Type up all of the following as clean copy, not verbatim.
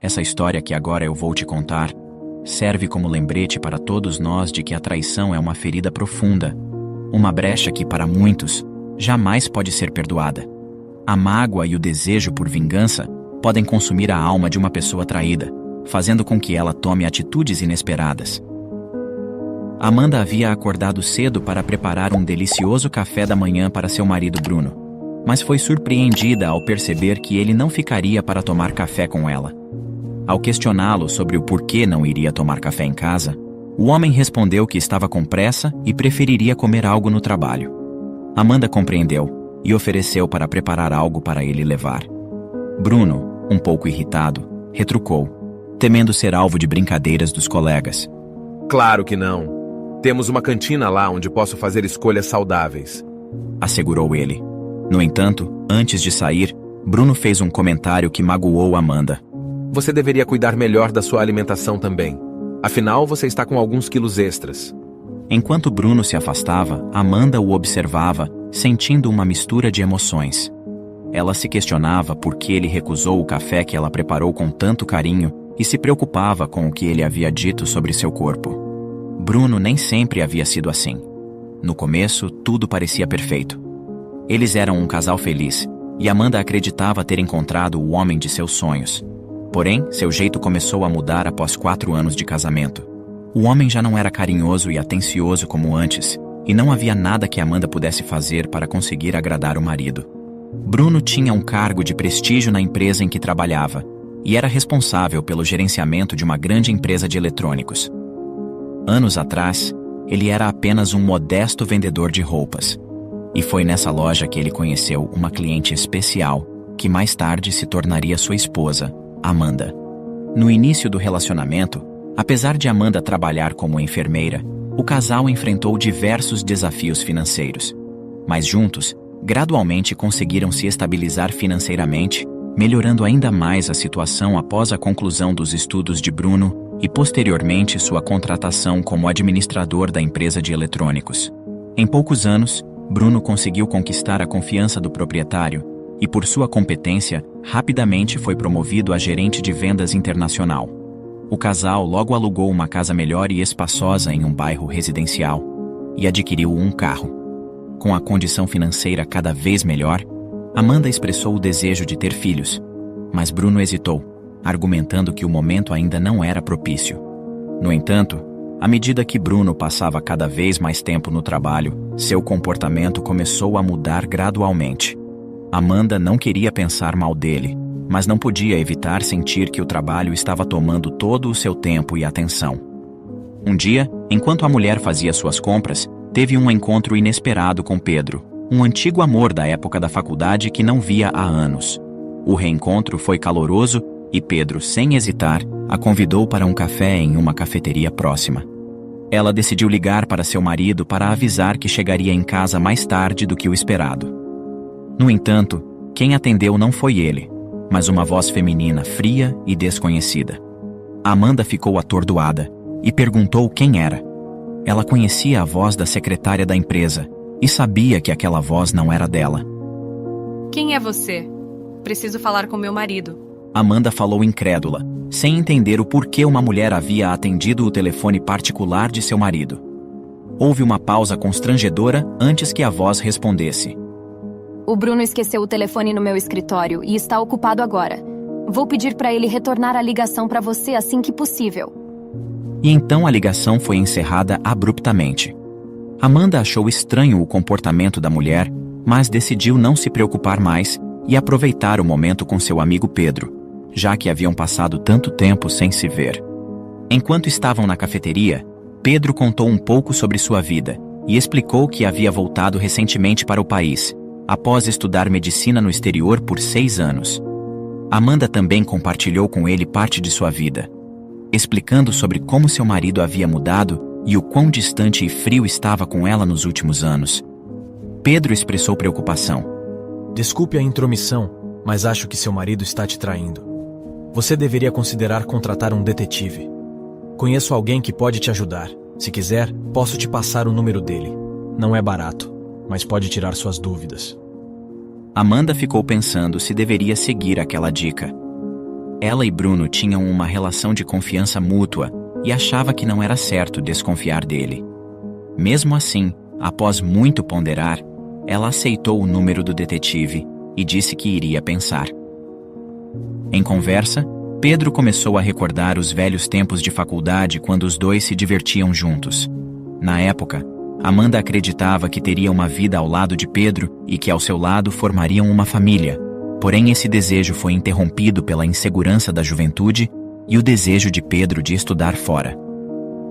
essa história que agora eu vou te contar serve como lembrete para todos nós de que a traição é uma ferida profunda, uma brecha que, para muitos, jamais pode ser perdoada. A mágoa e o desejo por vingança podem consumir a alma de uma pessoa traída, fazendo com que ela tome atitudes inesperadas. Amanda havia acordado cedo para preparar um delicioso café da manhã para seu marido Bruno, mas foi surpreendida ao perceber que ele não ficaria para tomar café com ela. Ao questioná-lo sobre o porquê não iria tomar café em casa, o homem respondeu que estava com pressa e preferiria comer algo no trabalho. Amanda compreendeu e ofereceu para preparar algo para ele levar. Bruno, um pouco irritado, retrucou, temendo ser alvo de brincadeiras dos colegas. Claro que não. Temos uma cantina lá onde posso fazer escolhas saudáveis, assegurou ele. No entanto, antes de sair, Bruno fez um comentário que magoou Amanda. Você deveria cuidar melhor da sua alimentação também. Afinal, você está com alguns quilos extras. Enquanto Bruno se afastava, Amanda o observava, sentindo uma mistura de emoções. Ela se questionava por que ele recusou o café que ela preparou com tanto carinho e se preocupava com o que ele havia dito sobre seu corpo. Bruno nem sempre havia sido assim. No começo, tudo parecia perfeito. Eles eram um casal feliz, e Amanda acreditava ter encontrado o homem de seus sonhos. Porém, seu jeito começou a mudar após 4 anos de casamento. O homem já não era carinhoso e atencioso como antes, e não havia nada que Amanda pudesse fazer para conseguir agradar o marido. Bruno tinha um cargo de prestígio na empresa em que trabalhava, e era responsável pelo gerenciamento de uma grande empresa de eletrônicos. Anos atrás, ele era apenas um modesto vendedor de roupas. E foi nessa loja que ele conheceu uma cliente especial, que mais tarde se tornaria sua esposa, Amanda. No início do relacionamento, apesar de Amanda trabalhar como enfermeira, o casal enfrentou diversos desafios financeiros. Mas juntos, gradualmente conseguiram se estabilizar financeiramente, melhorando ainda mais a situação após a conclusão dos estudos de Bruno e posteriormente sua contratação como administrador da empresa de eletrônicos. Em poucos anos, Bruno conseguiu conquistar a confiança do proprietário e, por sua competência, rapidamente foi promovido a gerente de vendas internacional. O casal logo alugou uma casa melhor e espaçosa em um bairro residencial e adquiriu um carro. Com a condição financeira cada vez melhor, Amanda expressou o desejo de ter filhos, mas Bruno hesitou, argumentando que o momento ainda não era propício. No entanto, à medida que Bruno passava cada vez mais tempo no trabalho, seu comportamento começou a mudar gradualmente. Amanda não queria pensar mal dele, mas não podia evitar sentir que o trabalho estava tomando todo o seu tempo e atenção. Um dia, enquanto a mulher fazia suas compras, teve um encontro inesperado com Pedro, um antigo amor da época da faculdade que não via há anos. O reencontro foi caloroso e Pedro, sem hesitar, a convidou para um café em uma cafeteria próxima. Ela decidiu ligar para seu marido para avisar que chegaria em casa mais tarde do que o esperado. No entanto, quem atendeu não foi ele, mas uma voz feminina fria e desconhecida. Amanda ficou atordoada e perguntou quem era. Ela conhecia a voz da secretária da empresa e sabia que aquela voz não era dela. Quem é você? Preciso falar com meu marido. Amanda falou incrédula, sem entender o porquê uma mulher havia atendido o telefone particular de seu marido. Houve uma pausa constrangedora antes que a voz respondesse. O Bruno esqueceu o telefone no meu escritório e está ocupado agora. Vou pedir para ele retornar a ligação para você assim que possível. E então a ligação foi encerrada abruptamente. Amanda achou estranho o comportamento da mulher, mas decidiu não se preocupar mais e aproveitar o momento com seu amigo Pedro, já que haviam passado tanto tempo sem se ver. Enquanto estavam na cafeteria, Pedro contou um pouco sobre sua vida e explicou que havia voltado recentemente para o país, após estudar medicina no exterior por 6 anos. Amanda também compartilhou com ele parte de sua vida, explicando sobre como seu marido havia mudado e o quão distante e frio estava com ela nos últimos anos. Pedro expressou preocupação. Desculpe a intromissão, mas acho que seu marido está te traindo. Você deveria considerar contratar um detetive. Conheço alguém que pode te ajudar. Se quiser, posso te passar o número dele. Não é barato, mas pode tirar suas dúvidas. Amanda ficou pensando se deveria seguir aquela dica. Ela e Bruno tinham uma relação de confiança mútua e achava que não era certo desconfiar dele. Mesmo assim, após muito ponderar, ela aceitou o número do detetive e disse que iria pensar. Em conversa, Pedro começou a recordar os velhos tempos de faculdade quando os dois se divertiam juntos. Na época, Amanda acreditava que teria uma vida ao lado de Pedro e que ao seu lado formariam uma família. Porém, esse desejo foi interrompido pela insegurança da juventude e o desejo de Pedro de estudar fora.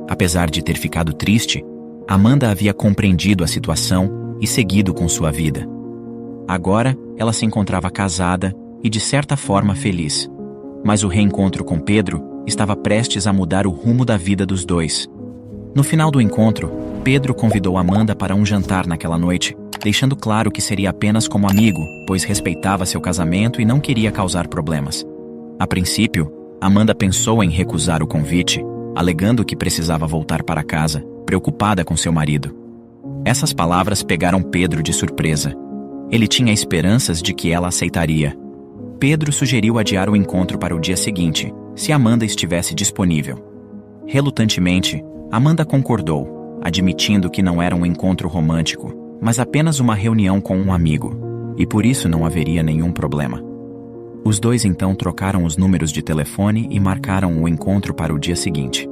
Apesar de ter ficado triste, Amanda havia compreendido a situação e seguido com sua vida. Agora, ela se encontrava casada e de certa forma feliz. Mas o reencontro com Pedro estava prestes a mudar o rumo da vida dos dois. No final do encontro, Pedro convidou Amanda para um jantar naquela noite, deixando claro que seria apenas como amigo, pois respeitava seu casamento e não queria causar problemas. A princípio, Amanda pensou em recusar o convite, alegando que precisava voltar para casa, preocupada com seu marido. Essas palavras pegaram Pedro de surpresa. Ele tinha esperanças de que ela aceitaria. Pedro sugeriu adiar o encontro para o dia seguinte, se Amanda estivesse disponível. Relutantemente, Amanda concordou, admitindo que não era um encontro romântico, mas apenas uma reunião com um amigo, e por isso não haveria nenhum problema. Os dois então trocaram os números de telefone e marcaram o encontro para o dia seguinte.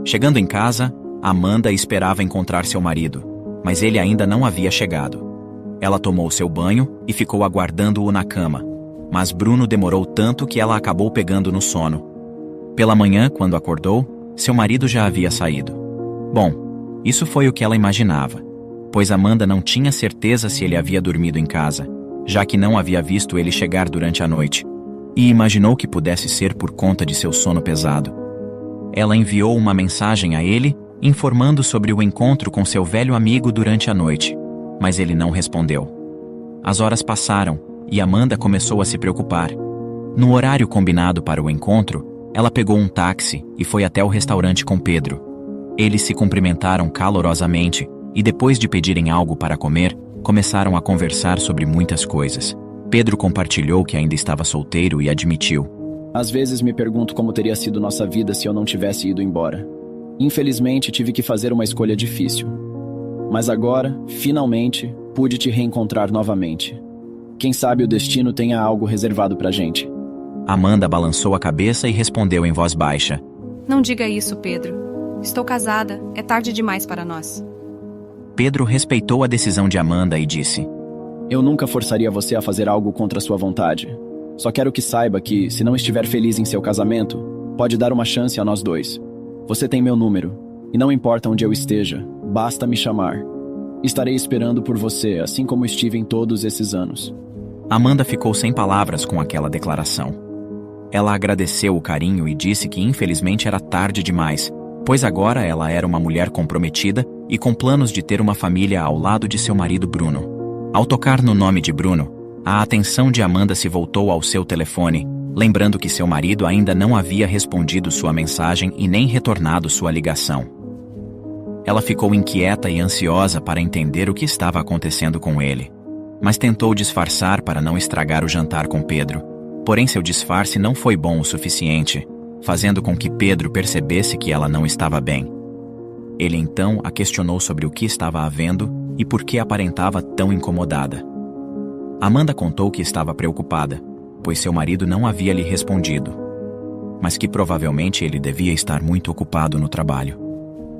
Chegando em casa, Amanda esperava encontrar seu marido, mas ele ainda não havia chegado. Ela tomou seu banho e ficou aguardando-o na cama, mas Bruno demorou tanto que ela acabou pegando no sono. Pela manhã, quando acordou, seu marido já havia saído. Bom, isso foi o que ela imaginava, pois Amanda não tinha certeza se ele havia dormido em casa, já que não havia visto ele chegar durante a noite, e imaginou que pudesse ser por conta de seu sono pesado. Ela enviou uma mensagem a ele, informando sobre o encontro com seu velho amigo durante a noite, mas ele não respondeu. As horas passaram, e Amanda começou a se preocupar. No horário combinado para o encontro, ela pegou um táxi e foi até o restaurante com Pedro. Eles se cumprimentaram calorosamente e, depois de pedirem algo para comer, começaram a conversar sobre muitas coisas. Pedro compartilhou que ainda estava solteiro e admitiu: Às vezes me pergunto como teria sido nossa vida se eu não tivesse ido embora. Infelizmente, tive que fazer uma escolha difícil. Mas agora, finalmente, pude te reencontrar novamente. Quem sabe o destino tenha algo reservado pra gente. Amanda balançou a cabeça e respondeu em voz baixa: Não diga isso, Pedro. Estou casada, é tarde demais para nós. Pedro respeitou a decisão de Amanda e disse: Eu nunca forçaria você a fazer algo contra sua vontade. Só quero que saiba que, se não estiver feliz em seu casamento, pode dar uma chance a nós dois. Você tem meu número, e não importa onde eu esteja, basta me chamar. Estarei esperando por você, assim como estive em todos esses anos. Amanda ficou sem palavras com aquela declaração. Ela agradeceu o carinho e disse que infelizmente era tarde demais, pois agora ela era uma mulher comprometida e com planos de ter uma família ao lado de seu marido Bruno. Ao tocar no nome de Bruno, a atenção de Amanda se voltou ao seu telefone, lembrando que seu marido ainda não havia respondido sua mensagem e nem retornado sua ligação. Ela ficou inquieta e ansiosa para entender o que estava acontecendo com ele, mas tentou disfarçar para não estragar o jantar com Pedro. Porém, seu disfarce não foi bom o suficiente, fazendo com que Pedro percebesse que ela não estava bem. Ele então a questionou sobre o que estava havendo e por que aparentava tão incomodada. Amanda contou que estava preocupada, pois seu marido não havia lhe respondido, mas que provavelmente ele devia estar muito ocupado no trabalho.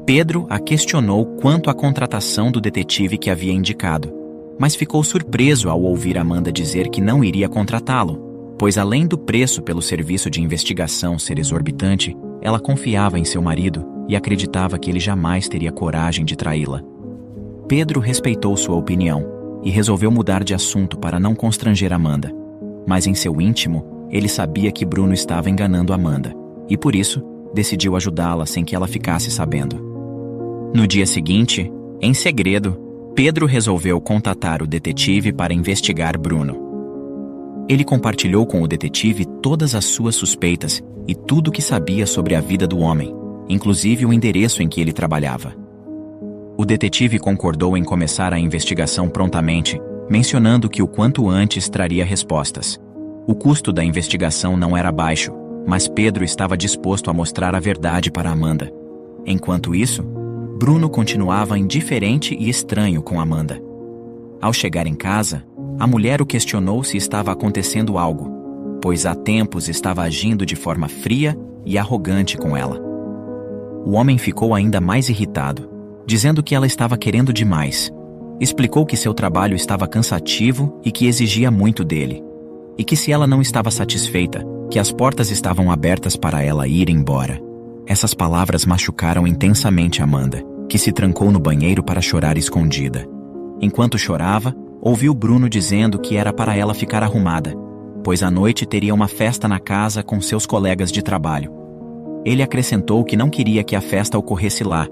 Pedro a questionou quanto à contratação do detetive que havia indicado, mas ficou surpreso ao ouvir Amanda dizer que não iria contratá-lo, pois além do preço pelo serviço de investigação ser exorbitante, ela confiava em seu marido e acreditava que ele jamais teria coragem de traí-la. Pedro respeitou sua opinião e resolveu mudar de assunto para não constranger Amanda, mas em seu íntimo, ele sabia que Bruno estava enganando Amanda, e por isso, decidiu ajudá-la sem que ela ficasse sabendo. No dia seguinte, em segredo, Pedro resolveu contatar o detetive para investigar Bruno. Ele compartilhou com o detetive todas as suas suspeitas e tudo o que sabia sobre a vida do homem, inclusive o endereço em que ele trabalhava. O detetive concordou em começar a investigação prontamente, mencionando que o quanto antes traria respostas. O custo da investigação não era baixo, mas Pedro estava disposto a mostrar a verdade para Amanda. Enquanto isso, Bruno continuava indiferente e estranho com Amanda. Ao chegar em casa, a mulher o questionou se estava acontecendo algo, pois há tempos estava agindo de forma fria e arrogante com ela. O homem ficou ainda mais irritado, dizendo que ela estava querendo demais. Explicou que seu trabalho estava cansativo e que exigia muito dele, e que se ela não estava satisfeita, que as portas estavam abertas para ela ir embora. Essas palavras machucaram intensamente Amanda, que se trancou no banheiro para chorar escondida. Enquanto chorava, ouviu Bruno dizendo que era para ela ficar arrumada, pois à noite teria uma festa na casa com seus colegas de trabalho. Ele acrescentou que não queria que a festa ocorresse lá,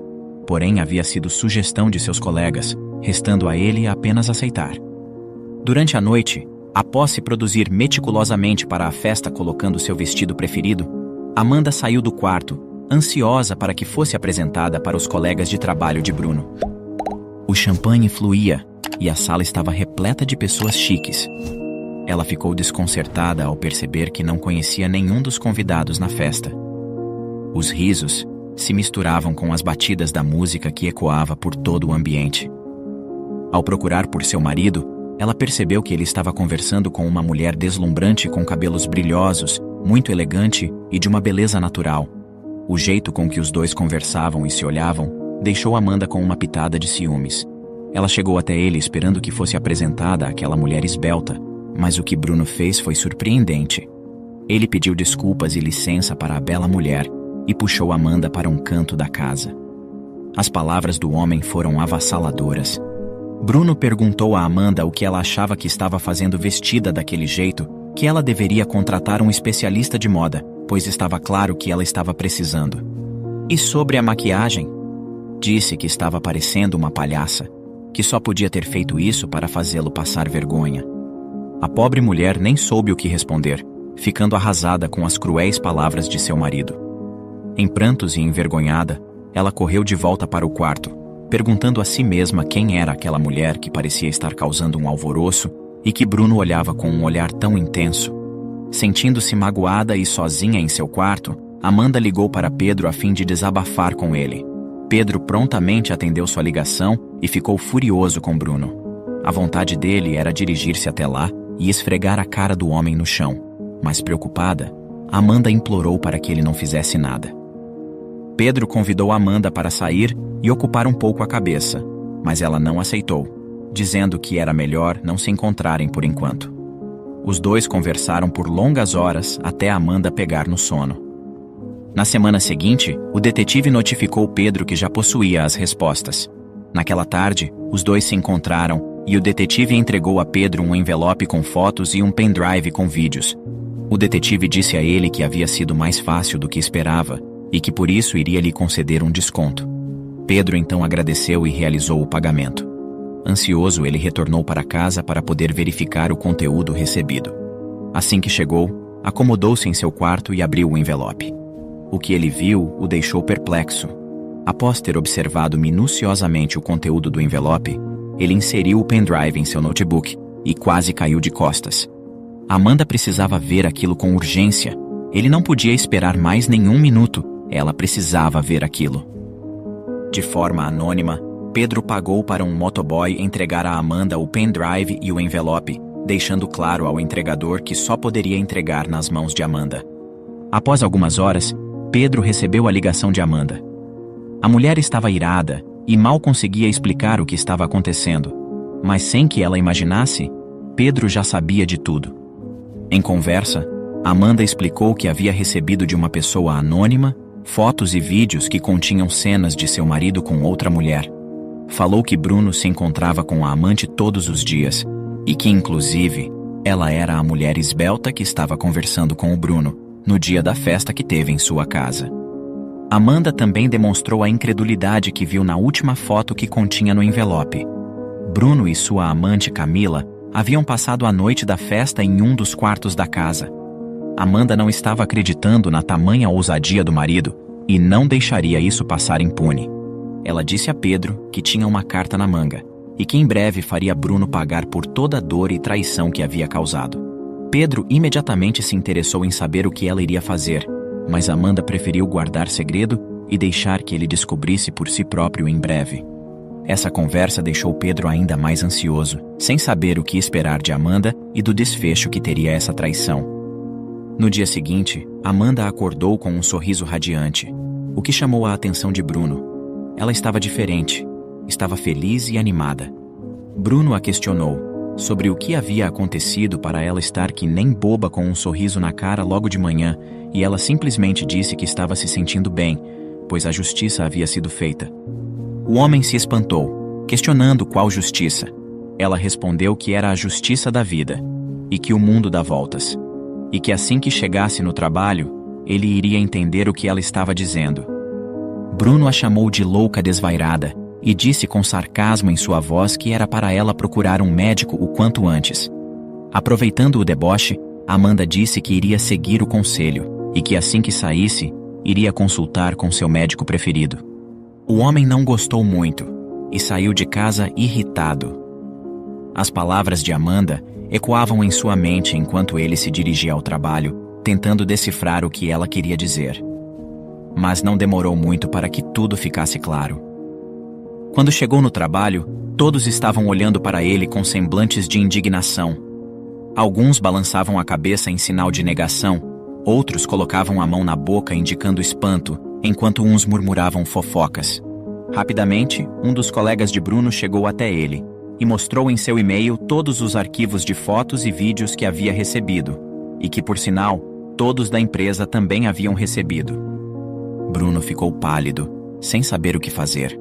porém havia sido sugestão de seus colegas, restando a ele apenas aceitar. Durante a noite, após se produzir meticulosamente para a festa colocando seu vestido preferido, Amanda saiu do quarto, ansiosa para que fosse apresentada para os colegas de trabalho de Bruno. O champanhe fluía e a sala estava repleta de pessoas chiques. Ela ficou desconcertada ao perceber que não conhecia nenhum dos convidados na festa. Os risos se misturavam com as batidas da música que ecoava por todo o ambiente. Ao procurar por seu marido, ela percebeu que ele estava conversando com uma mulher deslumbrante com cabelos brilhosos, muito elegante e de uma beleza natural. O jeito com que os dois conversavam e se olhavam deixou Amanda com uma pitada de ciúmes. Ela chegou até ele esperando que fosse apresentada àquela mulher esbelta, mas o que Bruno fez foi surpreendente. Ele pediu desculpas e licença para a bela mulher e puxou Amanda para um canto da casa. As palavras do homem foram avassaladoras. Bruno perguntou a Amanda o que ela achava que estava fazendo vestida daquele jeito, que ela deveria contratar um especialista de moda, pois estava claro que ela estava precisando. E sobre a maquiagem? Disse que estava parecendo uma palhaça, que só podia ter feito isso para fazê-lo passar vergonha. A pobre mulher nem soube o que responder, ficando arrasada com as cruéis palavras de seu marido. Em prantos e envergonhada, ela correu de volta para o quarto, perguntando a si mesma quem era aquela mulher que parecia estar causando um alvoroço e que Bruno olhava com um olhar tão intenso. Sentindo-se magoada e sozinha em seu quarto, Amanda ligou para Pedro a fim de desabafar com ele. Pedro prontamente atendeu sua ligação e ficou furioso com Bruno. A vontade dele era dirigir-se até lá e esfregar a cara do homem no chão, mas preocupada, Amanda implorou para que ele não fizesse nada. Pedro convidou Amanda para sair e ocupar um pouco a cabeça, mas ela não aceitou, dizendo que era melhor não se encontrarem por enquanto. Os dois conversaram por longas horas até Amanda pegar no sono. Na semana seguinte, o detetive notificou Pedro que já possuía as respostas. Naquela tarde, os dois se encontraram e o detetive entregou a Pedro um envelope com fotos e um pendrive com vídeos. O detetive disse a ele que havia sido mais fácil do que esperava e que por isso iria lhe conceder um desconto. Pedro então agradeceu e realizou o pagamento. Ansioso, ele retornou para casa para poder verificar o conteúdo recebido. Assim que chegou, acomodou-se em seu quarto e abriu o envelope. O que ele viu o deixou perplexo. Após ter observado minuciosamente o conteúdo do envelope, ele inseriu o pendrive em seu notebook e quase caiu de costas. Amanda precisava ver aquilo com urgência. Ele não podia esperar mais nenhum minuto. Ela precisava ver aquilo. De forma anônima, Pedro pagou para um motoboy entregar a Amanda o pendrive e o envelope, deixando claro ao entregador que só poderia entregar nas mãos de Amanda. Após algumas horas, Pedro recebeu a ligação de Amanda. A mulher estava irada e mal conseguia explicar o que estava acontecendo, mas sem que ela imaginasse, Pedro já sabia de tudo. Em conversa, Amanda explicou que havia recebido de uma pessoa anônima fotos e vídeos que continham cenas de seu marido com outra mulher. Falou que Bruno se encontrava com a amante todos os dias e que, inclusive, ela era a mulher esbelta que estava conversando com o Bruno no dia da festa que teve em sua casa. Amanda também demonstrou a incredulidade que viu na última foto que continha no envelope. Bruno e sua amante Camila haviam passado a noite da festa em um dos quartos da casa. Amanda não estava acreditando na tamanha ousadia do marido e não deixaria isso passar impune. Ela disse a Pedro que tinha uma carta na manga e que em breve faria Bruno pagar por toda a dor e traição que havia causado. Pedro imediatamente se interessou em saber o que ela iria fazer, mas Amanda preferiu guardar segredo e deixar que ele descobrisse por si próprio em breve. Essa conversa deixou Pedro ainda mais ansioso, sem saber o que esperar de Amanda e do desfecho que teria essa traição. No dia seguinte, Amanda acordou com um sorriso radiante, o que chamou a atenção de Bruno. Ela estava diferente, estava feliz e animada. Bruno a questionou sobre o que havia acontecido para ela estar que nem boba com um sorriso na cara logo de manhã, e ela simplesmente disse que estava se sentindo bem, pois a justiça havia sido feita. O homem se espantou, questionando qual justiça. Ela respondeu que era a justiça da vida, e que o mundo dá voltas, e que assim que chegasse no trabalho, ele iria entender o que ela estava dizendo. Bruno a chamou de louca desvairada, e disse com sarcasmo em sua voz que era para ela procurar um médico o quanto antes. Aproveitando o deboche, Amanda disse que iria seguir o conselho, e que assim que saísse, iria consultar com seu médico preferido. O homem não gostou muito, e saiu de casa irritado. As palavras de Amanda ecoavam em sua mente enquanto ele se dirigia ao trabalho, tentando decifrar o que ela queria dizer. Mas não demorou muito para que tudo ficasse claro. Quando chegou no trabalho, todos estavam olhando para ele com semblantes de indignação. Alguns balançavam a cabeça em sinal de negação, outros colocavam a mão na boca indicando espanto, enquanto uns murmuravam fofocas. Rapidamente, um dos colegas de Bruno chegou até ele e mostrou em seu e-mail todos os arquivos de fotos e vídeos que havia recebido, e que, por sinal, todos da empresa também haviam recebido. Bruno ficou pálido, sem saber o que fazer.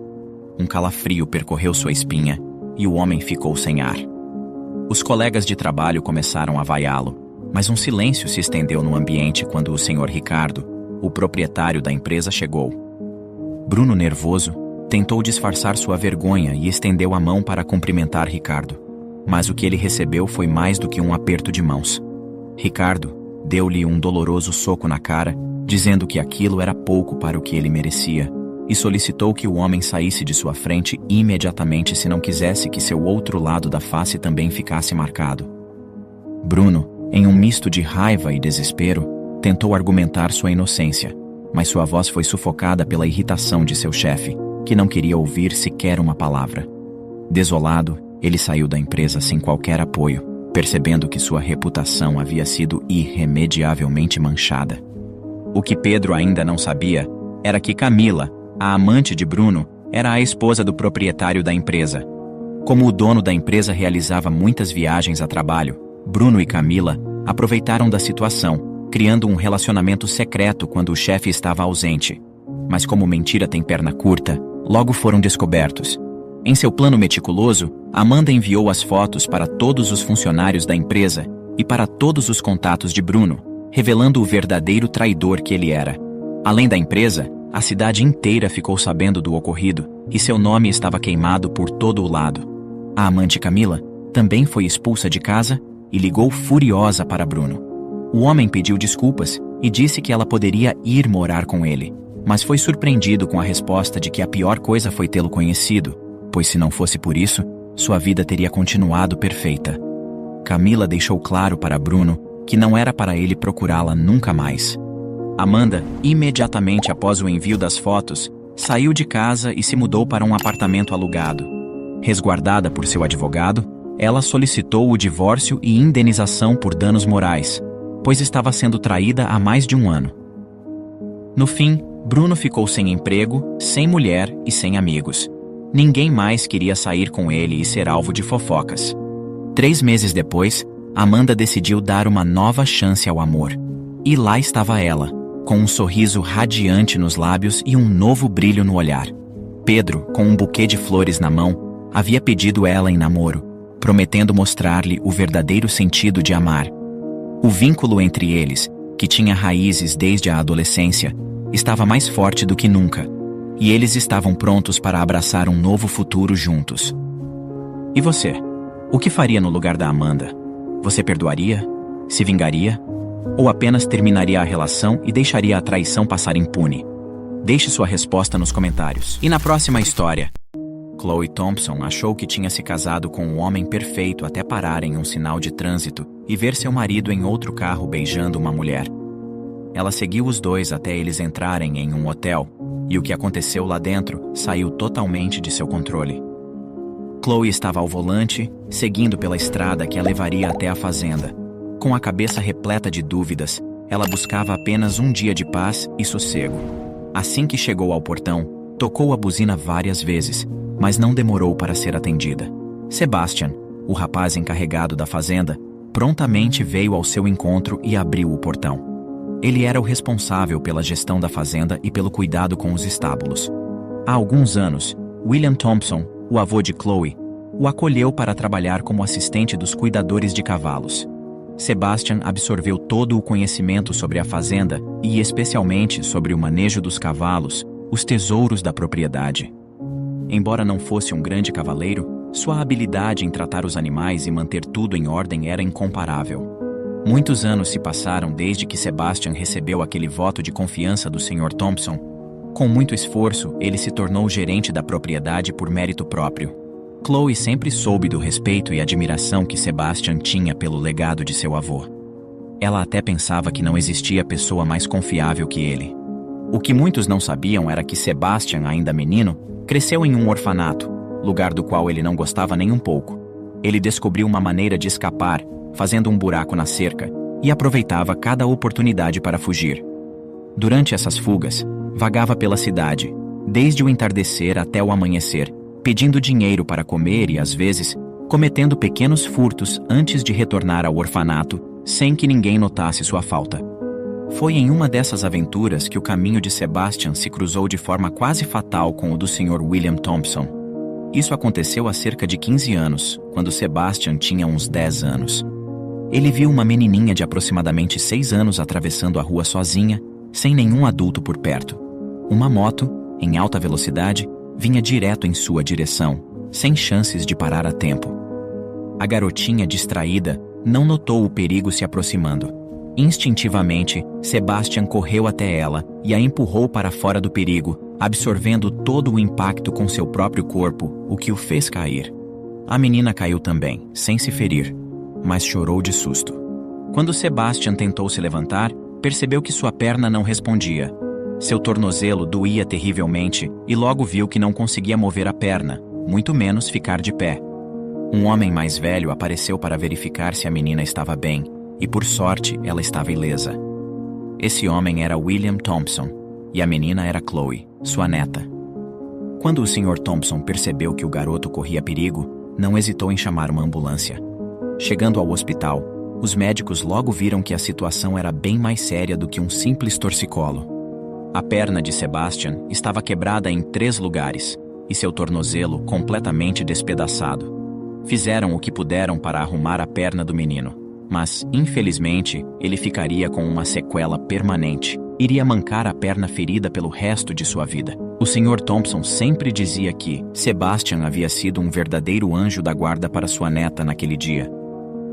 Um calafrio percorreu sua espinha e o homem ficou sem ar. Os colegas de trabalho começaram a vaiá-lo, mas um silêncio se estendeu no ambiente quando o Sr. Ricardo, o proprietário da empresa, chegou. Bruno, nervoso, tentou disfarçar sua vergonha e estendeu a mão para cumprimentar Ricardo, mas o que ele recebeu foi mais do que um aperto de mãos. Ricardo deu-lhe um doloroso soco na cara, dizendo que aquilo era pouco para o que ele merecia, e solicitou que o homem saísse de sua frente imediatamente se não quisesse que seu outro lado da face também ficasse marcado. Bruno, em um misto de raiva e desespero, tentou argumentar sua inocência, mas sua voz foi sufocada pela irritação de seu chefe, que não queria ouvir sequer uma palavra. Desolado, ele saiu da empresa sem qualquer apoio, percebendo que sua reputação havia sido irremediavelmente manchada. O que Pedro ainda não sabia era que Camila, a amante de Bruno, era a esposa do proprietário da empresa. Como o dono da empresa realizava muitas viagens a trabalho, Bruno e Camila aproveitaram da situação, criando um relacionamento secreto quando o chefe estava ausente. Mas como mentira tem perna curta, logo foram descobertos. Em seu plano meticuloso, Amanda enviou as fotos para todos os funcionários da empresa e para todos os contatos de Bruno, revelando o verdadeiro traidor que ele era. Além da empresa, a cidade inteira ficou sabendo do ocorrido e seu nome estava queimado por todo o lado. A amante Camila também foi expulsa de casa e ligou furiosa para Bruno. O homem pediu desculpas e disse que ela poderia ir morar com ele, mas foi surpreendido com a resposta de que a pior coisa foi tê-lo conhecido, pois se não fosse por isso, sua vida teria continuado perfeita. Camila deixou claro para Bruno que não era para ele procurá-la nunca mais. Amanda, imediatamente após o envio das fotos, saiu de casa e se mudou para um apartamento alugado. Resguardada por seu advogado, ela solicitou o divórcio e indenização por danos morais, pois estava sendo traída há mais de um ano. No fim, Bruno ficou sem emprego, sem mulher e sem amigos. Ninguém mais queria sair com ele e ser alvo de fofocas. 3 meses depois, Amanda decidiu dar uma nova chance ao amor. E lá estava ela, com um sorriso radiante nos lábios e um novo brilho no olhar. Pedro, com um buquê de flores na mão, havia pedido ela em namoro, prometendo mostrar-lhe o verdadeiro sentido de amar. O vínculo entre eles, que tinha raízes desde a adolescência, estava mais forte do que nunca, e eles estavam prontos para abraçar um novo futuro juntos. E você? O que faria no lugar da Amanda? Você perdoaria? Se vingaria? Ou apenas terminaria a relação e deixaria a traição passar impune? Deixe sua resposta nos comentários. E na próxima história, Chloe Thompson achou que tinha se casado com um homem perfeito até parar em um sinal de trânsito e ver seu marido em outro carro beijando uma mulher. Ela seguiu os dois até eles entrarem em um hotel, e o que aconteceu lá dentro saiu totalmente de seu controle. Chloe estava ao volante, seguindo pela estrada que a levaria até a fazenda. Com a cabeça repleta de dúvidas, ela buscava apenas um dia de paz e sossego. Assim que chegou ao portão, tocou a buzina várias vezes, mas não demorou para ser atendida. Sebastian, o rapaz encarregado da fazenda, prontamente veio ao seu encontro e abriu o portão. Ele era o responsável pela gestão da fazenda e pelo cuidado com os estábulos. Há alguns anos, William Thompson, o avô de Chloe, o acolheu para trabalhar como assistente dos cuidadores de cavalos. Sebastian absorveu todo o conhecimento sobre a fazenda e especialmente sobre o manejo dos cavalos, os tesouros da propriedade. Embora não fosse um grande cavaleiro, sua habilidade em tratar os animais e manter tudo em ordem era incomparável. Muitos anos se passaram desde que Sebastian recebeu aquele voto de confiança do Sr. Thompson. Com muito esforço, ele se tornou gerente da propriedade por mérito próprio. Chloe sempre soube do respeito e admiração que Sebastian tinha pelo legado de seu avô. Ela até pensava que não existia pessoa mais confiável que ele. O que muitos não sabiam era que Sebastian, ainda menino, cresceu em um orfanato, lugar do qual ele não gostava nem um pouco. Ele descobriu uma maneira de escapar, fazendo um buraco na cerca, e aproveitava cada oportunidade para fugir. Durante essas fugas, vagava pela cidade, desde o entardecer até o amanhecer, pedindo dinheiro para comer e, às vezes, cometendo pequenos furtos antes de retornar ao orfanato, sem que ninguém notasse sua falta. Foi em uma dessas aventuras que o caminho de Sebastian se cruzou de forma quase fatal com o do Sr. William Thompson. Isso aconteceu há cerca de 15 anos, quando Sebastian tinha uns 10 anos. Ele viu uma menininha de aproximadamente 6 anos atravessando a rua sozinha, sem nenhum adulto por perto. Uma moto, em alta velocidade, vinha direto em sua direção, sem chances de parar a tempo. A garotinha, distraída, não notou o perigo se aproximando. Instintivamente, Sebastian correu até ela e a empurrou para fora do perigo, absorvendo todo o impacto com seu próprio corpo, o que o fez cair. A menina caiu também, sem se ferir, mas chorou de susto. Quando Sebastian tentou se levantar, percebeu que sua perna não respondia. Seu tornozelo doía terrivelmente e logo viu que não conseguia mover a perna, muito menos ficar de pé. Um homem mais velho apareceu para verificar se a menina estava bem, e por sorte ela estava ilesa. Esse homem era William Thompson, e a menina era Chloe, sua neta. Quando o Sr. Thompson percebeu que o garoto corria perigo, não hesitou em chamar uma ambulância. Chegando ao hospital, os médicos logo viram que a situação era bem mais séria do que um simples torcicolo. A perna de Sebastian estava quebrada em 3 lugares, e seu tornozelo completamente despedaçado. Fizeram o que puderam para arrumar a perna do menino, mas, infelizmente, ele ficaria com uma sequela permanente. Iria mancar a perna ferida pelo resto de sua vida. O Sr. Thompson sempre dizia que Sebastian havia sido um verdadeiro anjo da guarda para sua neta naquele dia.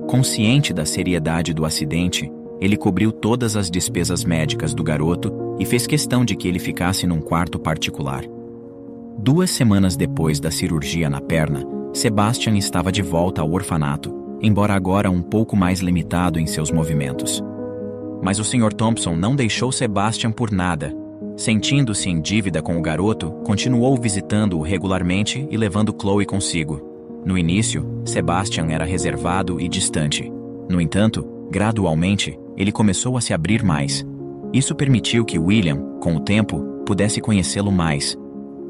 Consciente da seriedade do acidente, ele cobriu todas as despesas médicas do garoto e fez questão de que ele ficasse num quarto particular. 2 semanas depois da cirurgia na perna, Sebastian estava de volta ao orfanato, embora agora um pouco mais limitado em seus movimentos. Mas o Sr. Thompson não deixou Sebastian por nada. Sentindo-se em dívida com o garoto, continuou visitando-o regularmente e levando Chloe consigo. No início, Sebastian era reservado e distante. No entanto, gradualmente, ele começou a se abrir mais. Isso permitiu que William, com o tempo, pudesse conhecê-lo mais.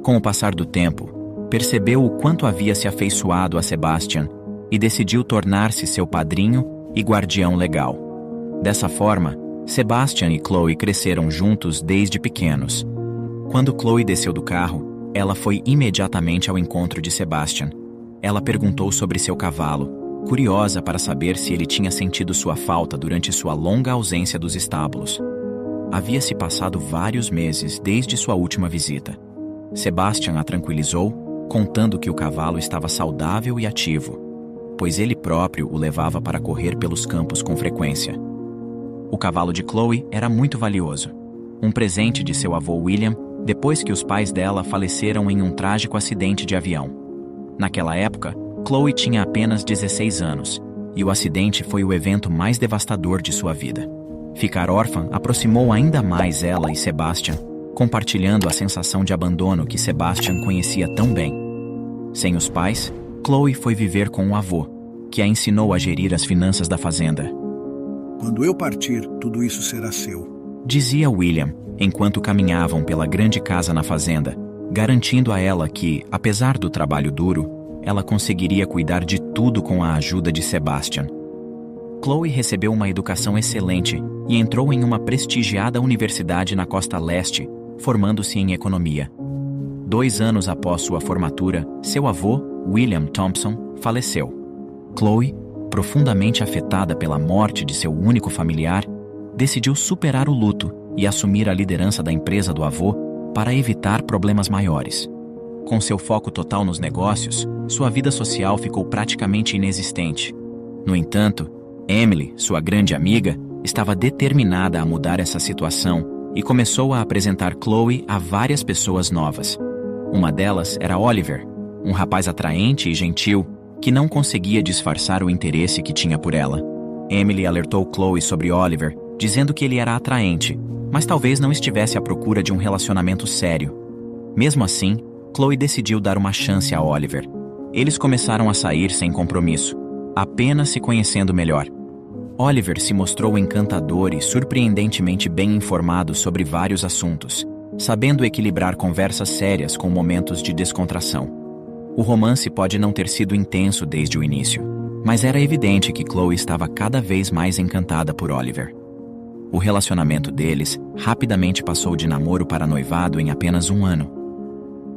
Com o passar do tempo, percebeu o quanto havia se afeiçoado a Sebastian e decidiu tornar-se seu padrinho e guardião legal. Dessa forma, Sebastian e Chloe cresceram juntos desde pequenos. Quando Chloe desceu do carro, ela foi imediatamente ao encontro de Sebastian. Ela perguntou sobre seu cavalo, curiosa para saber se ele tinha sentido sua falta durante sua longa ausência dos estábulos. Havia-se passado vários meses desde sua última visita. Sebastian a tranquilizou, contando que o cavalo estava saudável e ativo, pois ele próprio o levava para correr pelos campos com frequência. O cavalo de Chloe era muito valioso, um presente de seu avô William, depois que os pais dela faleceram em um trágico acidente de avião. Naquela época, Chloe tinha apenas 16 anos, e o acidente foi o evento mais devastador de sua vida. Ficar órfã aproximou ainda mais ela e Sebastian, compartilhando a sensação de abandono que Sebastian conhecia tão bem. Sem os pais, Chloe foi viver com o avô, que a ensinou a gerir as finanças da fazenda. Quando eu partir, tudo isso será seu, dizia William, enquanto caminhavam pela grande casa na fazenda, garantindo a ela que, apesar do trabalho duro, ela conseguiria cuidar de tudo com a ajuda de Sebastian. Chloe recebeu uma educação excelente e entrou em uma prestigiada universidade na costa leste, formando-se em economia. 2 anos após sua formatura, seu avô, William Thompson, faleceu. Chloe, profundamente afetada pela morte de seu único familiar, decidiu superar o luto e assumir a liderança da empresa do avô para evitar problemas maiores. Com seu foco total nos negócios, sua vida social ficou praticamente inexistente. No entanto, Emily, sua grande amiga, estava determinada a mudar essa situação e começou a apresentar Chloe a várias pessoas novas. Uma delas era Oliver, um rapaz atraente e gentil que não conseguia disfarçar o interesse que tinha por ela. Emily alertou Chloe sobre Oliver, dizendo que ele era atraente, mas talvez não estivesse à procura de um relacionamento sério. Mesmo assim, Chloe decidiu dar uma chance a Oliver. Eles começaram a sair sem compromisso, apenas se conhecendo melhor. Oliver se mostrou encantador e surpreendentemente bem informado sobre vários assuntos, sabendo equilibrar conversas sérias com momentos de descontração. O romance pode não ter sido intenso desde o início, mas era evidente que Chloe estava cada vez mais encantada por Oliver. O relacionamento deles rapidamente passou de namoro para noivado em apenas 1 ano.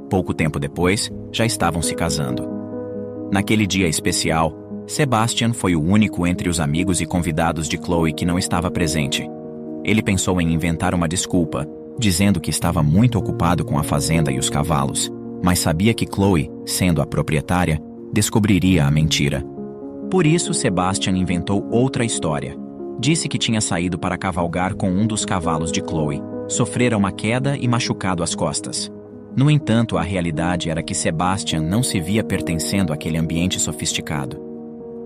Pouco tempo depois, já estavam se casando. Naquele dia especial, Sebastian foi o único entre os amigos e convidados de Chloe que não estava presente. Ele pensou em inventar uma desculpa, dizendo que estava muito ocupado com a fazenda e os cavalos, mas sabia que Chloe, sendo a proprietária, descobriria a mentira. Por isso, Sebastian inventou outra história. Disse que tinha saído para cavalgar com um dos cavalos de Chloe, sofrera uma queda e machucado as costas. No entanto, a realidade era que Sebastian não se via pertencendo àquele ambiente sofisticado.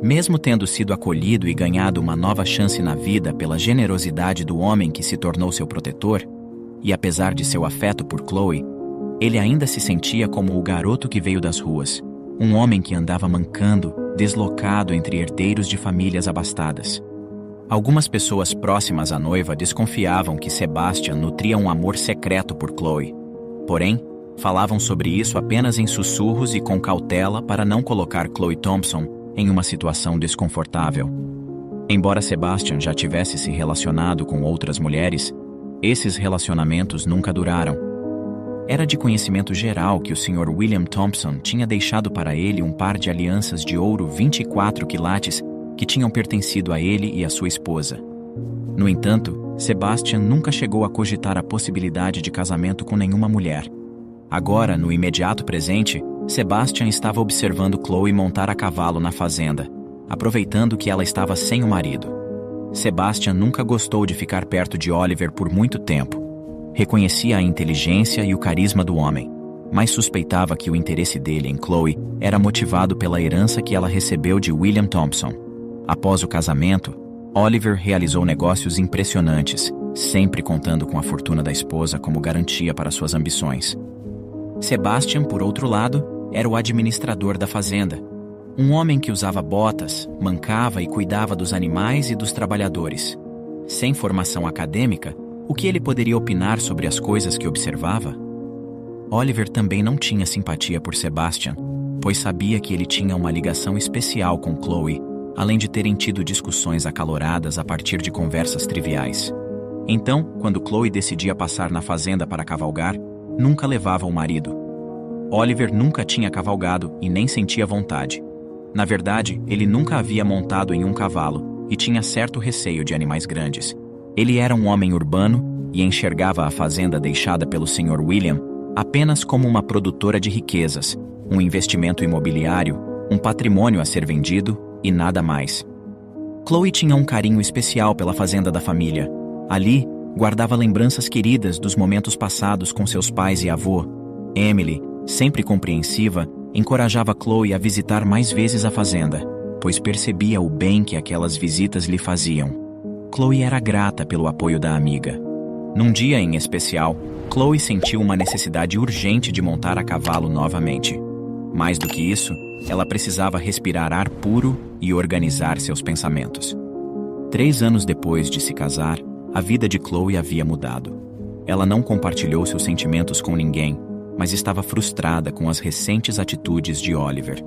Mesmo tendo sido acolhido e ganhado uma nova chance na vida pela generosidade do homem que se tornou seu protetor, e apesar de seu afeto por Chloe, ele ainda se sentia como o garoto que veio das ruas, um homem que andava mancando, deslocado entre herdeiros de famílias abastadas. Algumas pessoas próximas à noiva desconfiavam que Sebastian nutria um amor secreto por Chloe. Porém, falavam sobre isso apenas em sussurros e com cautela para não colocar Chloe Thompson em uma situação desconfortável. Embora Sebastian já tivesse se relacionado com outras mulheres, esses relacionamentos nunca duraram. Era de conhecimento geral que o Sr. William Thompson tinha deixado para ele um par de alianças de ouro 24 quilates que tinham pertencido a ele e a sua esposa. No entanto, Sebastian nunca chegou a cogitar a possibilidade de casamento com nenhuma mulher. Agora, no imediato presente, Sebastian estava observando Chloe montar a cavalo na fazenda, aproveitando que ela estava sem o marido. Sebastian nunca gostou de ficar perto de Oliver por muito tempo. Reconhecia a inteligência e o carisma do homem, mas suspeitava que o interesse dele em Chloe era motivado pela herança que ela recebeu de William Thompson. Após o casamento, Oliver realizou negócios impressionantes, sempre contando com a fortuna da esposa como garantia para suas ambições. Sebastian, por outro lado, era o administrador da fazenda. Um homem que usava botas, mancava e cuidava dos animais e dos trabalhadores. Sem formação acadêmica, o que ele poderia opinar sobre as coisas que observava? Oliver também não tinha simpatia por Sebastian, pois sabia que ele tinha uma ligação especial com Chloe, além de terem tido discussões acaloradas a partir de conversas triviais. Então, quando Chloe decidia passar na fazenda para cavalgar, nunca levava o marido. Oliver nunca tinha cavalgado e nem sentia vontade. Na verdade, ele nunca havia montado em um cavalo e tinha certo receio de animais grandes. Ele era um homem urbano e enxergava a fazenda deixada pelo Sr. William apenas como uma produtora de riquezas, um investimento imobiliário, um patrimônio a ser vendido e nada mais. Chloe tinha um carinho especial pela fazenda da família. Ali, guardava lembranças queridas dos momentos passados com seus pais e avô. Emily, sempre compreensiva, Encorajava Chloe a visitar mais vezes a fazenda, pois percebia o bem que aquelas visitas lhe faziam. Chloe era grata pelo apoio da amiga. Num dia em especial, Chloe sentiu uma necessidade urgente de montar a cavalo novamente. Mais do que isso, ela precisava respirar ar puro e organizar seus pensamentos. 3 anos depois de se casar, a vida de Chloe havia mudado. Ela não compartilhou seus sentimentos com ninguém, mas estava frustrada com as recentes atitudes de Oliver.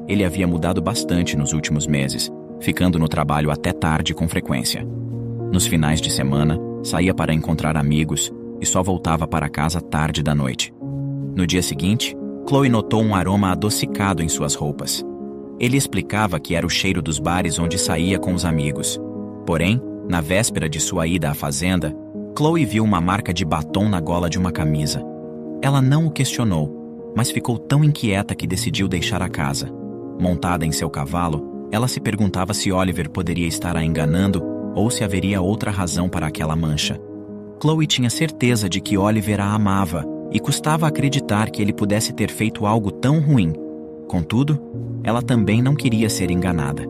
Ele havia mudado bastante nos últimos meses, ficando no trabalho até tarde com frequência. Nos finais de semana, saía para encontrar amigos e só voltava para casa tarde da noite. No dia seguinte, Chloe notou um aroma adocicado em suas roupas. Ele explicava que era o cheiro dos bares onde saía com os amigos. Porém, na véspera de sua ida à fazenda, Chloe viu uma marca de batom na gola de uma camisa. Ela não o questionou, mas ficou tão inquieta que decidiu deixar a casa. Montada em seu cavalo, ela se perguntava se Oliver poderia estar a enganando ou se haveria outra razão para aquela mancha. Chloe tinha certeza de que Oliver a amava e custava acreditar que ele pudesse ter feito algo tão ruim. Contudo, ela também não queria ser enganada.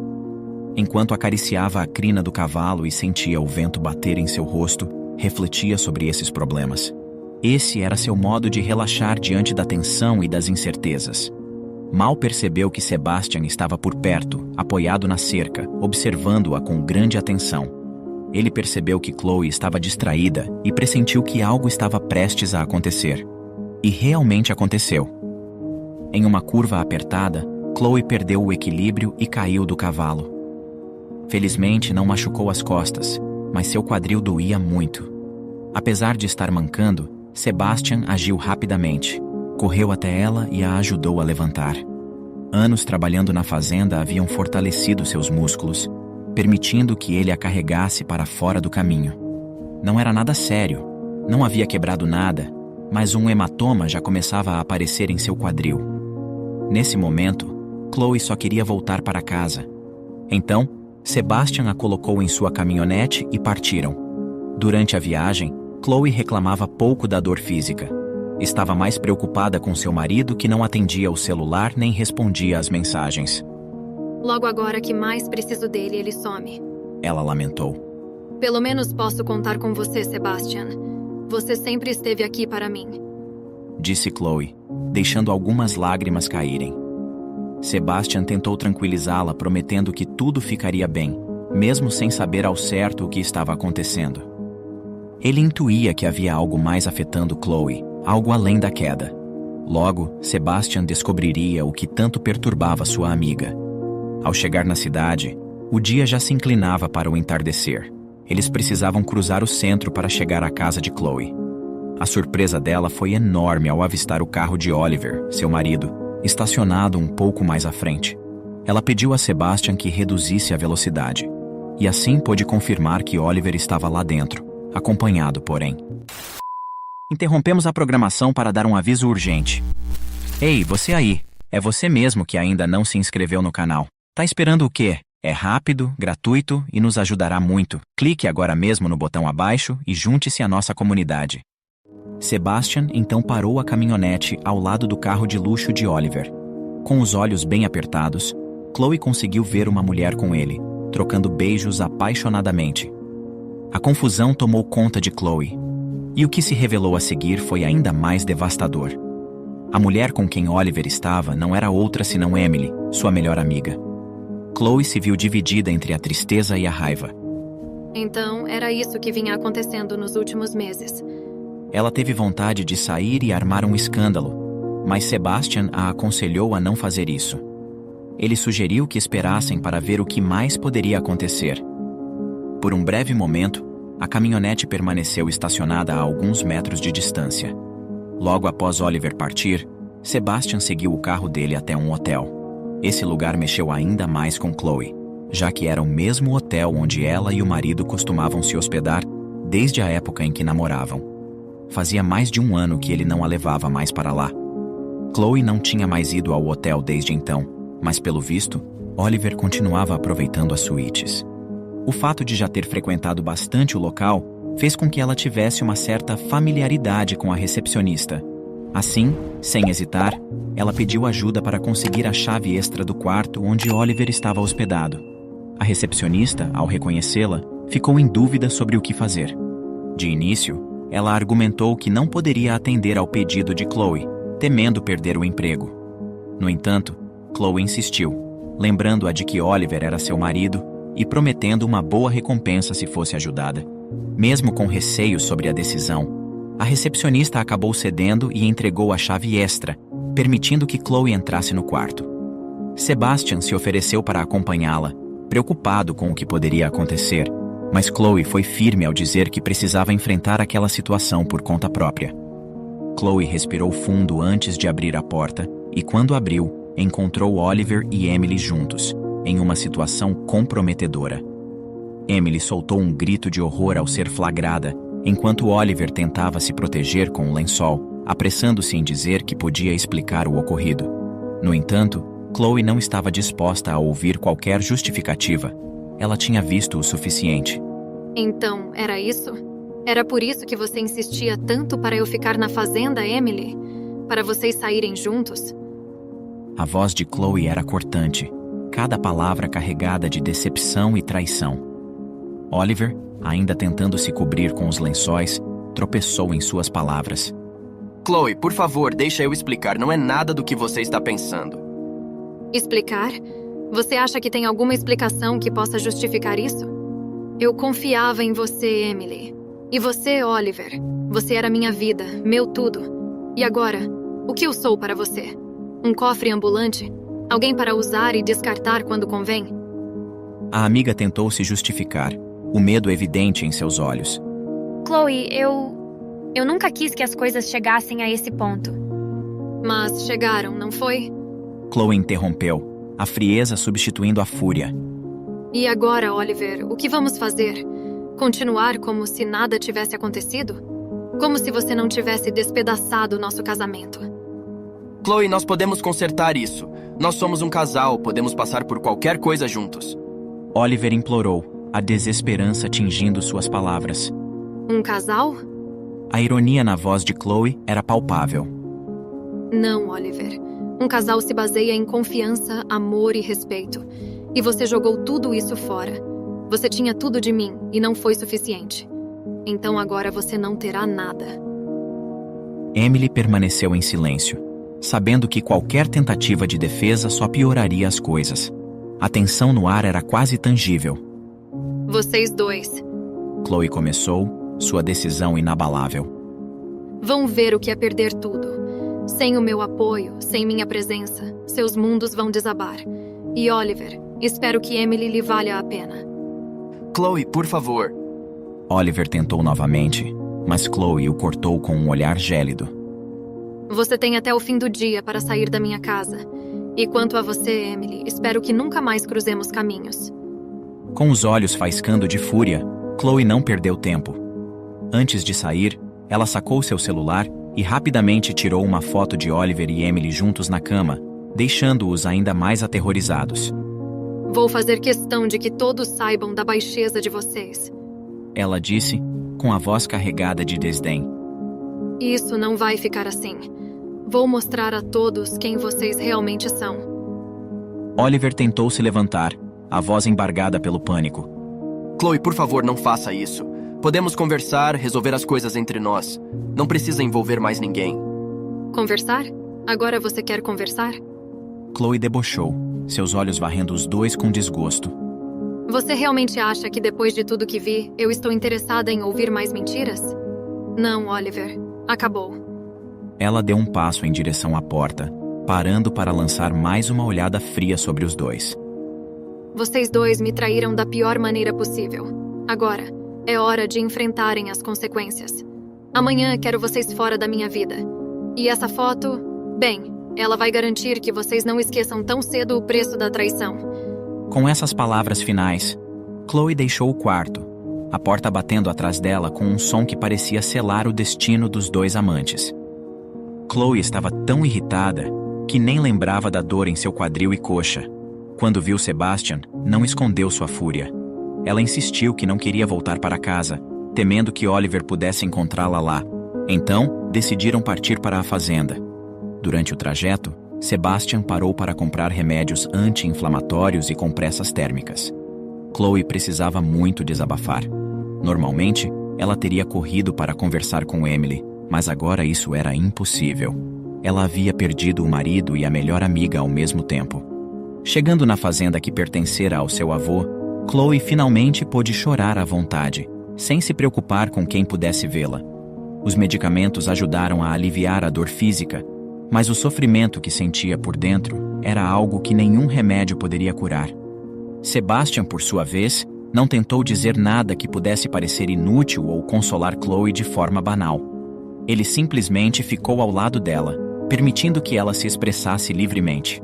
Enquanto acariciava a crina do cavalo e sentia o vento bater em seu rosto, refletia sobre esses problemas. Esse era seu modo de relaxar diante da tensão e das incertezas. Mal percebeu que Sebastian estava por perto, apoiado na cerca, observando-a com grande atenção. Ele percebeu que Chloe estava distraída e pressentiu que algo estava prestes a acontecer. E realmente aconteceu. Em uma curva apertada, Chloe perdeu o equilíbrio e caiu do cavalo. Felizmente não machucou as costas, mas seu quadril doía muito. Apesar de estar mancando, Sebastian agiu rapidamente. Correu até ela e a ajudou a levantar. Anos trabalhando na fazenda haviam fortalecido seus músculos, permitindo que ele a carregasse para fora do caminho. Não era nada sério, não havia quebrado nada, mas um hematoma já começava a aparecer em seu quadril. Nesse momento, Chloe só queria voltar para casa. Então, Sebastian a colocou em sua caminhonete e partiram. Durante a viagem, Chloe reclamava pouco da dor física. Estava mais preocupada com seu marido, que não atendia o celular nem respondia às mensagens. Logo agora que mais preciso dele, ele some. Ela lamentou. Pelo menos posso contar com você, Sebastian. Você sempre esteve aqui para mim. Disse Chloe, deixando algumas lágrimas caírem. Sebastian tentou tranquilizá-la, prometendo que tudo ficaria bem, mesmo sem saber ao certo o que estava acontecendo. Ele intuía que havia algo mais afetando Chloe, algo além da queda. Logo, Sebastian descobriria o que tanto perturbava sua amiga. Ao chegar na cidade, o dia já se inclinava para o entardecer. Eles precisavam cruzar o centro para chegar à casa de Chloe. A surpresa dela foi enorme ao avistar o carro de Oliver, seu marido, estacionado um pouco mais à frente. Ela pediu a Sebastian que reduzisse a velocidade, e assim pôde confirmar que Oliver estava lá dentro, acompanhado, porém. Interrompemos a programação para dar um aviso urgente. Ei, você aí! É você mesmo que ainda não se inscreveu no canal. Tá esperando o quê? É rápido, gratuito e nos ajudará muito. Clique agora mesmo no botão abaixo e junte-se à nossa comunidade. Sebastian então parou a caminhonete ao lado do carro de luxo de Oliver. Com os olhos bem apertados, Chloe conseguiu ver uma mulher com ele, trocando beijos apaixonadamente. A confusão tomou conta de Chloe, e o que se revelou a seguir foi ainda mais devastador. A mulher com quem Oliver estava não era outra senão Emily, sua melhor amiga. Chloe se viu dividida entre a tristeza e a raiva. Então, era isso que vinha acontecendo nos últimos meses. Ela teve vontade de sair e armar um escândalo, mas Sebastian a aconselhou a não fazer isso. Ele sugeriu que esperassem para ver o que mais poderia acontecer. Por um breve momento, a caminhonete permaneceu estacionada a alguns metros de distância. Logo após Oliver partir, Sebastian seguiu o carro dele até um hotel. Esse lugar mexeu ainda mais com Chloe, já que era o mesmo hotel onde ela e o marido costumavam se hospedar desde a época em que namoravam. Fazia mais de 1 ano que ele não a levava mais para lá. Chloe não tinha mais ido ao hotel desde então, mas pelo visto, Oliver continuava aproveitando as suítes. O fato de já ter frequentado bastante o local fez com que ela tivesse uma certa familiaridade com a recepcionista. Assim, sem hesitar, ela pediu ajuda para conseguir a chave extra do quarto onde Oliver estava hospedado. A recepcionista, ao reconhecê-la, ficou em dúvida sobre o que fazer. De início, ela argumentou que não poderia atender ao pedido de Chloe, temendo perder o emprego. No entanto, Chloe insistiu, lembrando-a de que Oliver era seu marido e prometendo uma boa recompensa se fosse ajudada. Mesmo com receios sobre a decisão, a recepcionista acabou cedendo e entregou a chave extra, permitindo que Chloe entrasse no quarto. Sebastian se ofereceu para acompanhá-la, preocupado com o que poderia acontecer, mas Chloe foi firme ao dizer que precisava enfrentar aquela situação por conta própria. Chloe respirou fundo antes de abrir a porta e, quando abriu, encontrou Oliver e Emily juntos, em uma situação comprometedora. Emily soltou um grito de horror ao ser flagrada, enquanto Oliver tentava se proteger com um lençol, apressando-se em dizer que podia explicar o ocorrido. No entanto, Chloe não estava disposta a ouvir qualquer justificativa. Ela tinha visto o suficiente. Então, era isso? Era por isso que você insistia tanto para eu ficar na fazenda, Emily? Para vocês saírem juntos? A voz de Chloe era cortante, cada palavra carregada de decepção e traição. Oliver, ainda tentando se cobrir com os lençóis, tropeçou em suas palavras. Chloe, por favor, deixa eu explicar. Não é nada do que você está pensando. Explicar? Você acha que tem alguma explicação que possa justificar isso? Eu confiava em você, Emily. E você, Oliver. Você era minha vida, meu tudo. E agora, o que eu sou para você? Um cofre ambulante? Alguém para usar e descartar quando convém? A amiga tentou se justificar, o medo evidente em seus olhos. Chloe, eu nunca quis que as coisas chegassem a esse ponto. Mas chegaram, não foi? Chloe interrompeu, a frieza substituindo a fúria. E agora, Oliver, o que vamos fazer? Continuar como se nada tivesse acontecido? Como se você não tivesse despedaçado nosso casamento? Chloe, nós podemos consertar isso. Nós somos um casal, podemos passar por qualquer coisa juntos. Oliver implorou, a desesperança tingindo suas palavras. Um casal? A ironia na voz de Chloe era palpável. Não, Oliver. Um casal se baseia em confiança, amor e respeito. E você jogou tudo isso fora. Você tinha tudo de mim e não foi suficiente. Então agora você não terá nada. Emily permaneceu em silêncio, sabendo que qualquer tentativa de defesa só pioraria as coisas. A tensão no ar era quase tangível. Vocês dois. Chloe começou, sua decisão inabalável. Vão ver o que é perder tudo. Sem o meu apoio, sem minha presença, seus mundos vão desabar. E Oliver, espero que Emily lhe valha a pena. Chloe, por favor. Oliver tentou novamente, mas Chloe o cortou com um olhar gélido. Você tem até o fim do dia para sair da minha casa. E quanto a você, Emily, espero que nunca mais cruzemos caminhos. Com os olhos faiscando de fúria, Chloe não perdeu tempo. Antes de sair, ela sacou seu celular e rapidamente tirou uma foto de Oliver e Emily juntos na cama, deixando-os ainda mais aterrorizados. Vou fazer questão de que todos saibam da baixeza de vocês. Ela disse, com a voz carregada de desdém. Isso não vai ficar assim. Vou mostrar a todos quem vocês realmente são. Oliver tentou se levantar, a voz embargada pelo pânico. Chloe, por favor, não faça isso. Podemos conversar, resolver as coisas entre nós. Não precisa envolver mais ninguém. Conversar? Agora você quer conversar? Chloe debochou, seus olhos varrendo os dois com desgosto. Você realmente acha que depois de tudo que vi, eu estou interessada em ouvir mais mentiras? Não, Oliver. Acabou. Ela deu um passo em direção à porta, parando para lançar mais uma olhada fria sobre os dois. Vocês dois me traíram da pior maneira possível. Agora, é hora de enfrentarem as consequências. Amanhã quero vocês fora da minha vida. E essa foto, bem, ela vai garantir que vocês não esqueçam tão cedo o preço da traição. Com essas palavras finais, Chloe deixou o quarto, a porta batendo atrás dela com um som que parecia selar o destino dos dois amantes. Chloe estava tão irritada que nem lembrava da dor em seu quadril e coxa. Quando viu Sebastian, não escondeu sua fúria. Ela insistiu que não queria voltar para casa, temendo que Oliver pudesse encontrá-la lá. Então, decidiram partir para a fazenda. Durante o trajeto, Sebastian parou para comprar remédios anti-inflamatórios e compressas térmicas. Chloe precisava muito desabafar. Normalmente, ela teria corrido para conversar com Emily, mas agora isso era impossível. Ela havia perdido o marido e a melhor amiga ao mesmo tempo. Chegando na fazenda que pertencera ao seu avô, Chloe finalmente pôde chorar à vontade, sem se preocupar com quem pudesse vê-la. Os medicamentos ajudaram a aliviar a dor física, mas o sofrimento que sentia por dentro era algo que nenhum remédio poderia curar. Sebastian, por sua vez, não tentou dizer nada que pudesse parecer inútil ou consolar Chloe de forma banal. Ele simplesmente ficou ao lado dela, permitindo que ela se expressasse livremente.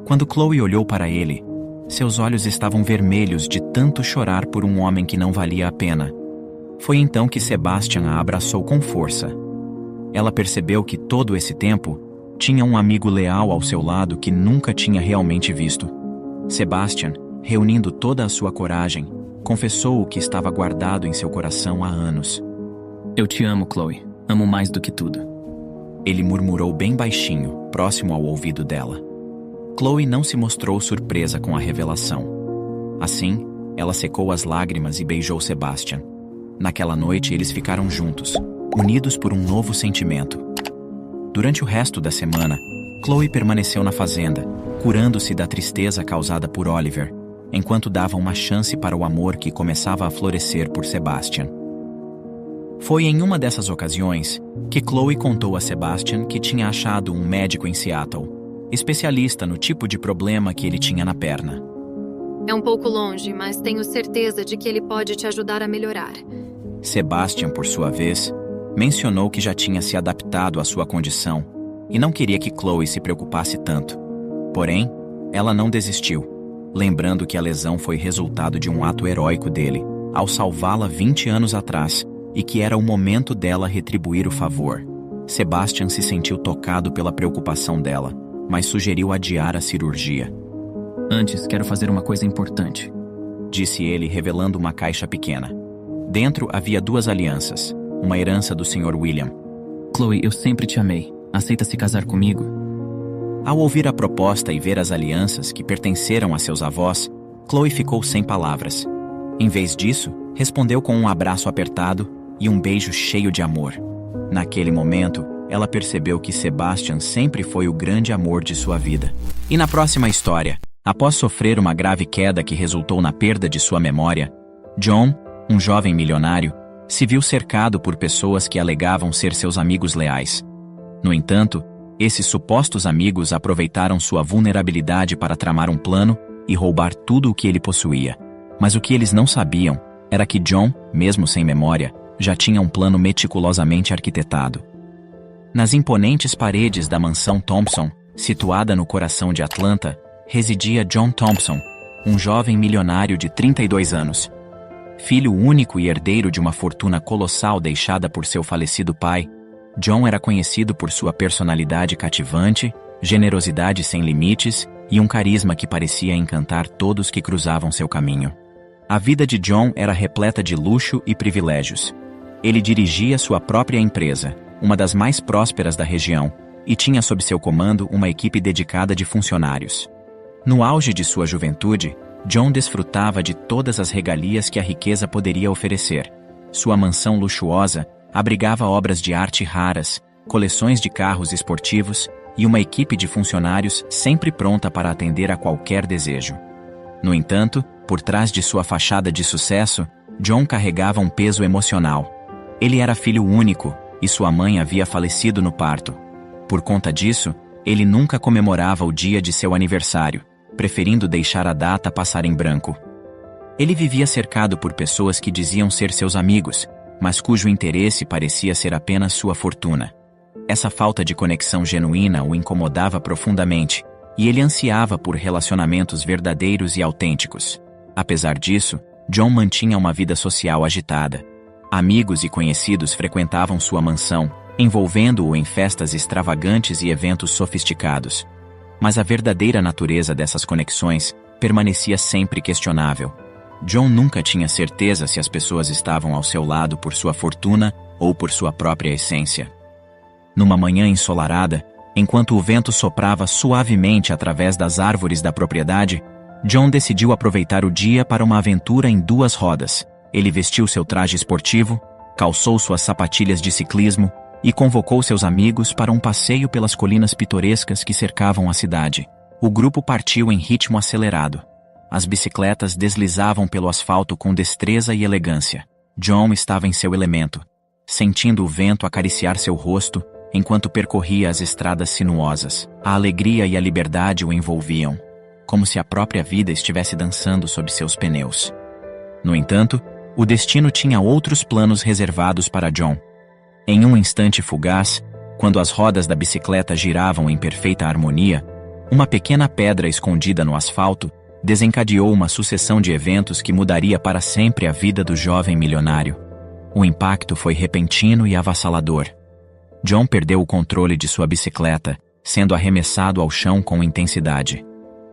Quando Chloe olhou para ele, seus olhos estavam vermelhos de tanto chorar por um homem que não valia a pena. Foi então que Sebastian a abraçou com força. Ela percebeu que todo esse tempo tinha um amigo leal ao seu lado que nunca tinha realmente visto. Sebastian, reunindo toda a sua coragem, confessou o que estava guardado em seu coração há anos. Eu te amo, Chloe. Amo mais do que tudo. Ele murmurou bem baixinho, próximo ao ouvido dela. Chloe não se mostrou surpresa com a revelação. Assim, ela secou as lágrimas e beijou Sebastian. Naquela noite, eles ficaram juntos, unidos por um novo sentimento. Durante o resto da semana, Chloe permaneceu na fazenda, curando-se da tristeza causada por Oliver, enquanto dava uma chance para o amor que começava a florescer por Sebastian. Foi em uma dessas ocasiões que Chloe contou a Sebastian que tinha achado um médico em Seattle, especialista no tipo de problema que ele tinha na perna. É um pouco longe, mas tenho certeza de que ele pode te ajudar a melhorar. Sebastian, por sua vez, mencionou que já tinha se adaptado à sua condição e não queria que Chloe se preocupasse tanto. Porém, ela não desistiu, lembrando que a lesão foi resultado de um ato heróico dele, ao salvá-la 20 anos atrás, e que era o momento dela retribuir o favor. Sebastian se sentiu tocado pela preocupação dela, mas sugeriu adiar a cirurgia. Antes, quero fazer uma coisa importante, disse ele, revelando uma caixa pequena. Dentro havia 2 alianças, uma herança do Sr. William. Chloe, eu sempre te amei. Aceita se casar comigo? Ao ouvir a proposta e ver as alianças que pertenceram a seus avós, Chloe ficou sem palavras. Em vez disso, respondeu com um abraço apertado e um beijo cheio de amor. Naquele momento, ela percebeu que Sebastian sempre foi o grande amor de sua vida. E na próxima história, após sofrer uma grave queda que resultou na perda de sua memória, John, um jovem milionário, se viu cercado por pessoas que alegavam ser seus amigos leais. No entanto, esses supostos amigos aproveitaram sua vulnerabilidade para tramar um plano e roubar tudo o que ele possuía. Mas o que eles não sabiam era que John, mesmo sem memória, já tinha um plano meticulosamente arquitetado. Nas imponentes paredes da mansão Thompson, situada no coração de Atlanta, residia John Thompson, um jovem milionário de 32 anos. Filho único e herdeiro de uma fortuna colossal deixada por seu falecido pai, John era conhecido por sua personalidade cativante, generosidade sem limites e um carisma que parecia encantar todos que cruzavam seu caminho. A vida de John era repleta de luxo e privilégios. Ele dirigia sua própria empresa, uma das mais prósperas da região, e tinha sob seu comando uma equipe dedicada de funcionários. No auge de sua juventude, John desfrutava de todas as regalias que a riqueza poderia oferecer. Sua mansão luxuosa abrigava obras de arte raras, coleções de carros esportivos e uma equipe de funcionários sempre pronta para atender a qualquer desejo. No entanto, por trás de sua fachada de sucesso, John carregava um peso emocional. Ele era filho único, e sua mãe havia falecido no parto. Por conta disso, ele nunca comemorava o dia de seu aniversário, preferindo deixar a data passar em branco. Ele vivia cercado por pessoas que diziam ser seus amigos, mas cujo interesse parecia ser apenas sua fortuna. Essa falta de conexão genuína o incomodava profundamente, e ele ansiava por relacionamentos verdadeiros e autênticos. Apesar disso, John mantinha uma vida social agitada. Amigos e conhecidos frequentavam sua mansão, envolvendo-o em festas extravagantes e eventos sofisticados. Mas a verdadeira natureza dessas conexões permanecia sempre questionável. John nunca tinha certeza se as pessoas estavam ao seu lado por sua fortuna ou por sua própria essência. Numa manhã ensolarada, enquanto o vento soprava suavemente através das árvores da propriedade, John decidiu aproveitar o dia para uma aventura em 2 rodas. Ele vestiu seu traje esportivo, calçou suas sapatilhas de ciclismo e convocou seus amigos para um passeio pelas colinas pitorescas que cercavam a cidade. O grupo partiu em ritmo acelerado. As bicicletas deslizavam pelo asfalto com destreza e elegância. John estava em seu elemento, sentindo o vento acariciar seu rosto enquanto percorria as estradas sinuosas. A alegria e a liberdade o envolviam, como se a própria vida estivesse dançando sob seus pneus. No entanto, o destino tinha outros planos reservados para John. Em um instante fugaz, quando as rodas da bicicleta giravam em perfeita harmonia, uma pequena pedra escondida no asfalto desencadeou uma sucessão de eventos que mudaria para sempre a vida do jovem milionário. O impacto foi repentino e avassalador. John perdeu o controle de sua bicicleta, sendo arremessado ao chão com intensidade.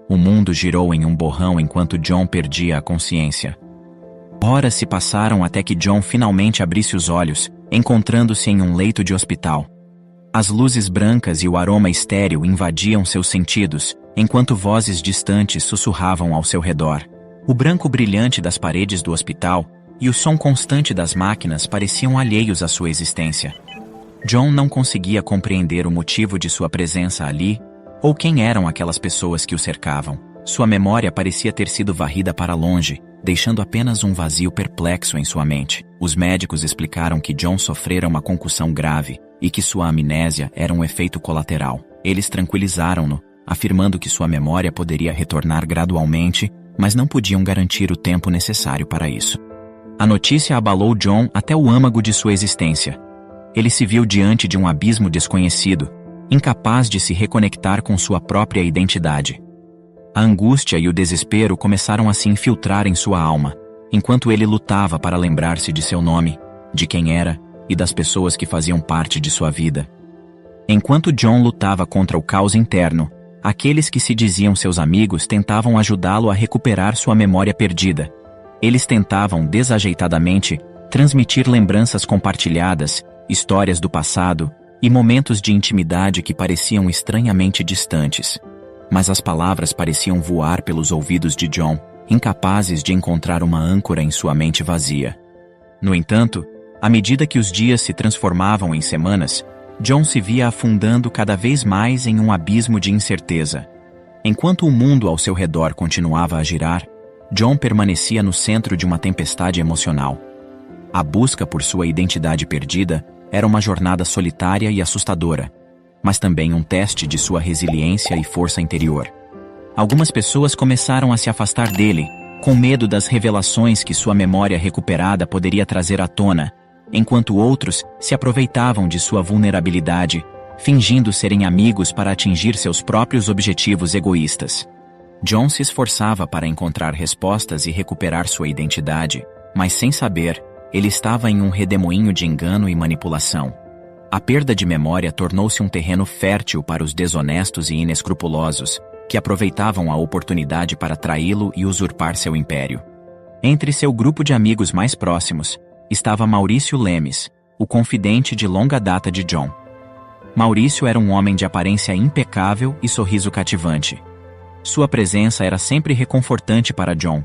O mundo girou em um borrão enquanto John perdia a consciência. Horas se passaram até que John finalmente abrisse os olhos, encontrando-se em um leito de hospital. As luzes brancas e o aroma estéril invadiam seus sentidos, enquanto vozes distantes sussurravam ao seu redor. O branco brilhante das paredes do hospital e o som constante das máquinas pareciam alheios à sua existência. John não conseguia compreender o motivo de sua presença ali, ou quem eram aquelas pessoas que o cercavam. Sua memória parecia ter sido varrida para longe, deixando apenas um vazio perplexo em sua mente. Os médicos explicaram que John sofrera uma concussão grave e que sua amnésia era um efeito colateral. Eles tranquilizaram-no, afirmando que sua memória poderia retornar gradualmente, mas não podiam garantir o tempo necessário para isso. A notícia abalou John até o âmago de sua existência. Ele se viu diante de um abismo desconhecido, incapaz de se reconectar com sua própria identidade. A angústia e o desespero começaram a se infiltrar em sua alma, enquanto ele lutava para lembrar-se de seu nome, de quem era e das pessoas que faziam parte de sua vida. Enquanto John lutava contra o caos interno, aqueles que se diziam seus amigos tentavam ajudá-lo a recuperar sua memória perdida. Eles tentavam, desajeitadamente, transmitir lembranças compartilhadas, histórias do passado e momentos de intimidade que pareciam estranhamente distantes. Mas as palavras pareciam voar pelos ouvidos de John, incapazes de encontrar uma âncora em sua mente vazia. No entanto, à medida que os dias se transformavam em semanas, John se via afundando cada vez mais em um abismo de incerteza. Enquanto o mundo ao seu redor continuava a girar, John permanecia no centro de uma tempestade emocional. A busca por sua identidade perdida era uma jornada solitária e assustadora, mas também um teste de sua resiliência e força interior. Algumas pessoas começaram a se afastar dele, com medo das revelações que sua memória recuperada poderia trazer à tona, enquanto outros se aproveitavam de sua vulnerabilidade, fingindo serem amigos para atingir seus próprios objetivos egoístas. John se esforçava para encontrar respostas e recuperar sua identidade, mas sem saber, ele estava em um redemoinho de engano e manipulação. A perda de memória tornou-se um terreno fértil para os desonestos e inescrupulosos, que aproveitavam a oportunidade para traí-lo e usurpar seu império. Entre seu grupo de amigos mais próximos, estava Maurício Lemes, o confidente de longa data de John. Maurício era um homem de aparência impecável e sorriso cativante. Sua presença era sempre reconfortante para John,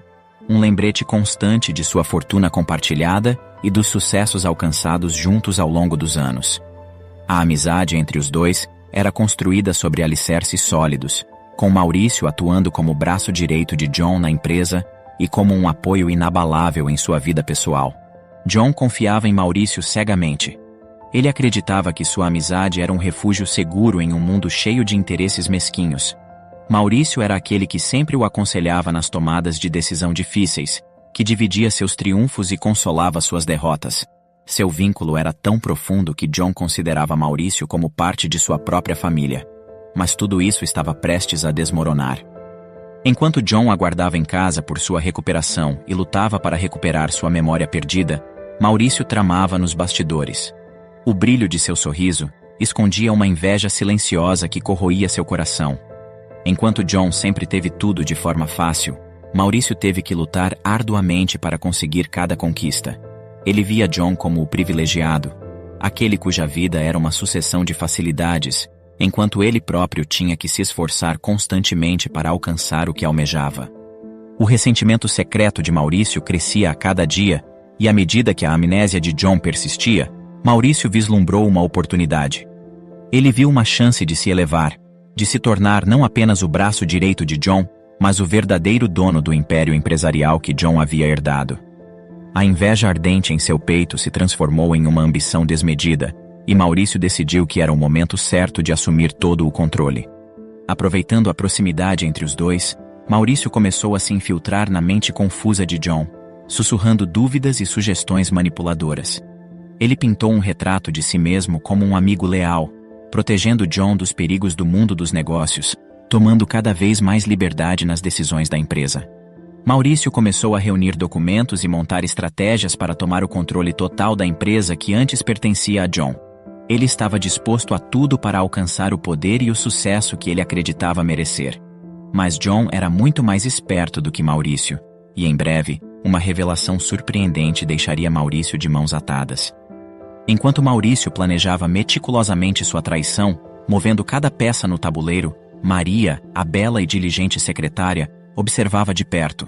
um lembrete constante de sua fortuna compartilhada e dos sucessos alcançados juntos ao longo dos anos. A amizade entre os dois era construída sobre alicerces sólidos, com Maurício atuando como braço direito de John na empresa e como um apoio inabalável em sua vida pessoal. John confiava em Maurício cegamente. Ele acreditava que sua amizade era um refúgio seguro em um mundo cheio de interesses mesquinhos. Maurício era aquele que sempre o aconselhava nas tomadas de decisão difíceis, que dividia seus triunfos e consolava suas derrotas. Seu vínculo era tão profundo que John considerava Maurício como parte de sua própria família. Mas tudo isso estava prestes a desmoronar. Enquanto John aguardava em casa por sua recuperação e lutava para recuperar sua memória perdida, Maurício tramava nos bastidores. O brilho de seu sorriso escondia uma inveja silenciosa que corroía seu coração. Enquanto John sempre teve tudo de forma fácil, Maurício teve que lutar arduamente para conseguir cada conquista. Ele via John como o privilegiado, aquele cuja vida era uma sucessão de facilidades, enquanto ele próprio tinha que se esforçar constantemente para alcançar o que almejava. O ressentimento secreto de Maurício crescia a cada dia, e à medida que a amnésia de John persistia, Maurício vislumbrou uma oportunidade. Ele viu uma chance de se elevar, de se tornar não apenas o braço direito de John, mas o verdadeiro dono do império empresarial que John havia herdado. A inveja ardente em seu peito se transformou em uma ambição desmedida, e Maurício decidiu que era o momento certo de assumir todo o controle. Aproveitando a proximidade entre os dois, Maurício começou a se infiltrar na mente confusa de John, sussurrando dúvidas e sugestões manipuladoras. Ele pintou um retrato de si mesmo como um amigo leal, protegendo John dos perigos do mundo dos negócios, tomando cada vez mais liberdade nas decisões da empresa. Maurício começou a reunir documentos e montar estratégias para tomar o controle total da empresa que antes pertencia a John. Ele estava disposto a tudo para alcançar o poder e o sucesso que ele acreditava merecer. Mas John era muito mais esperto do que Maurício, e em breve, uma revelação surpreendente deixaria Maurício de mãos atadas. Enquanto Maurício planejava meticulosamente sua traição, movendo cada peça no tabuleiro, Maria, a bela e diligente secretária, observava de perto.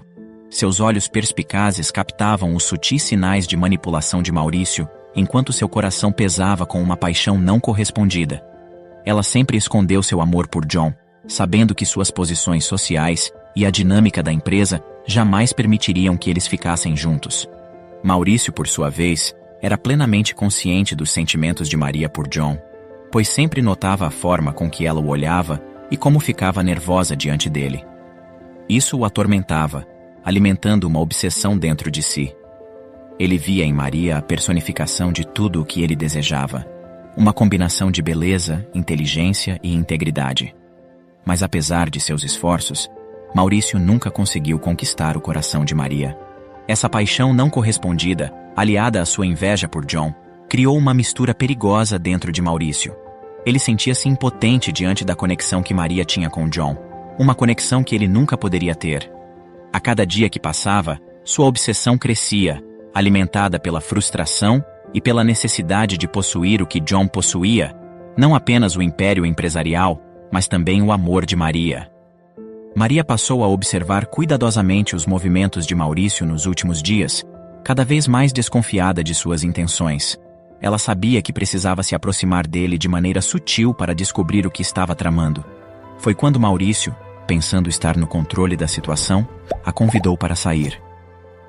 Seus olhos perspicazes captavam os sutis sinais de manipulação de Maurício, enquanto seu coração pesava com uma paixão não correspondida. Ela sempre escondeu seu amor por John, sabendo que suas posições sociais e a dinâmica da empresa jamais permitiriam que eles ficassem juntos. Maurício, por sua vez, era plenamente consciente dos sentimentos de Maria por John, pois sempre notava a forma com que ela o olhava e como ficava nervosa diante dele. Isso o atormentava, alimentando uma obsessão dentro de si. Ele via em Maria a personificação de tudo o que ele desejava, uma combinação de beleza, inteligência e integridade. Mas apesar de seus esforços, Maurício nunca conseguiu conquistar o coração de Maria. Essa paixão não correspondida, aliada à sua inveja por John, criou uma mistura perigosa dentro de Maurício. Ele sentia-se impotente diante da conexão que Maria tinha com John, uma conexão que ele nunca poderia ter. A cada dia que passava, sua obsessão crescia, alimentada pela frustração e pela necessidade de possuir o que John possuía, não apenas o império empresarial, mas também o amor de Maria. Maria passou a observar cuidadosamente os movimentos de Maurício nos últimos dias, cada vez mais desconfiada de suas intenções. Ela sabia que precisava se aproximar dele de maneira sutil para descobrir o que estava tramando. Foi quando Maurício, pensando estar no controle da situação, a convidou para sair.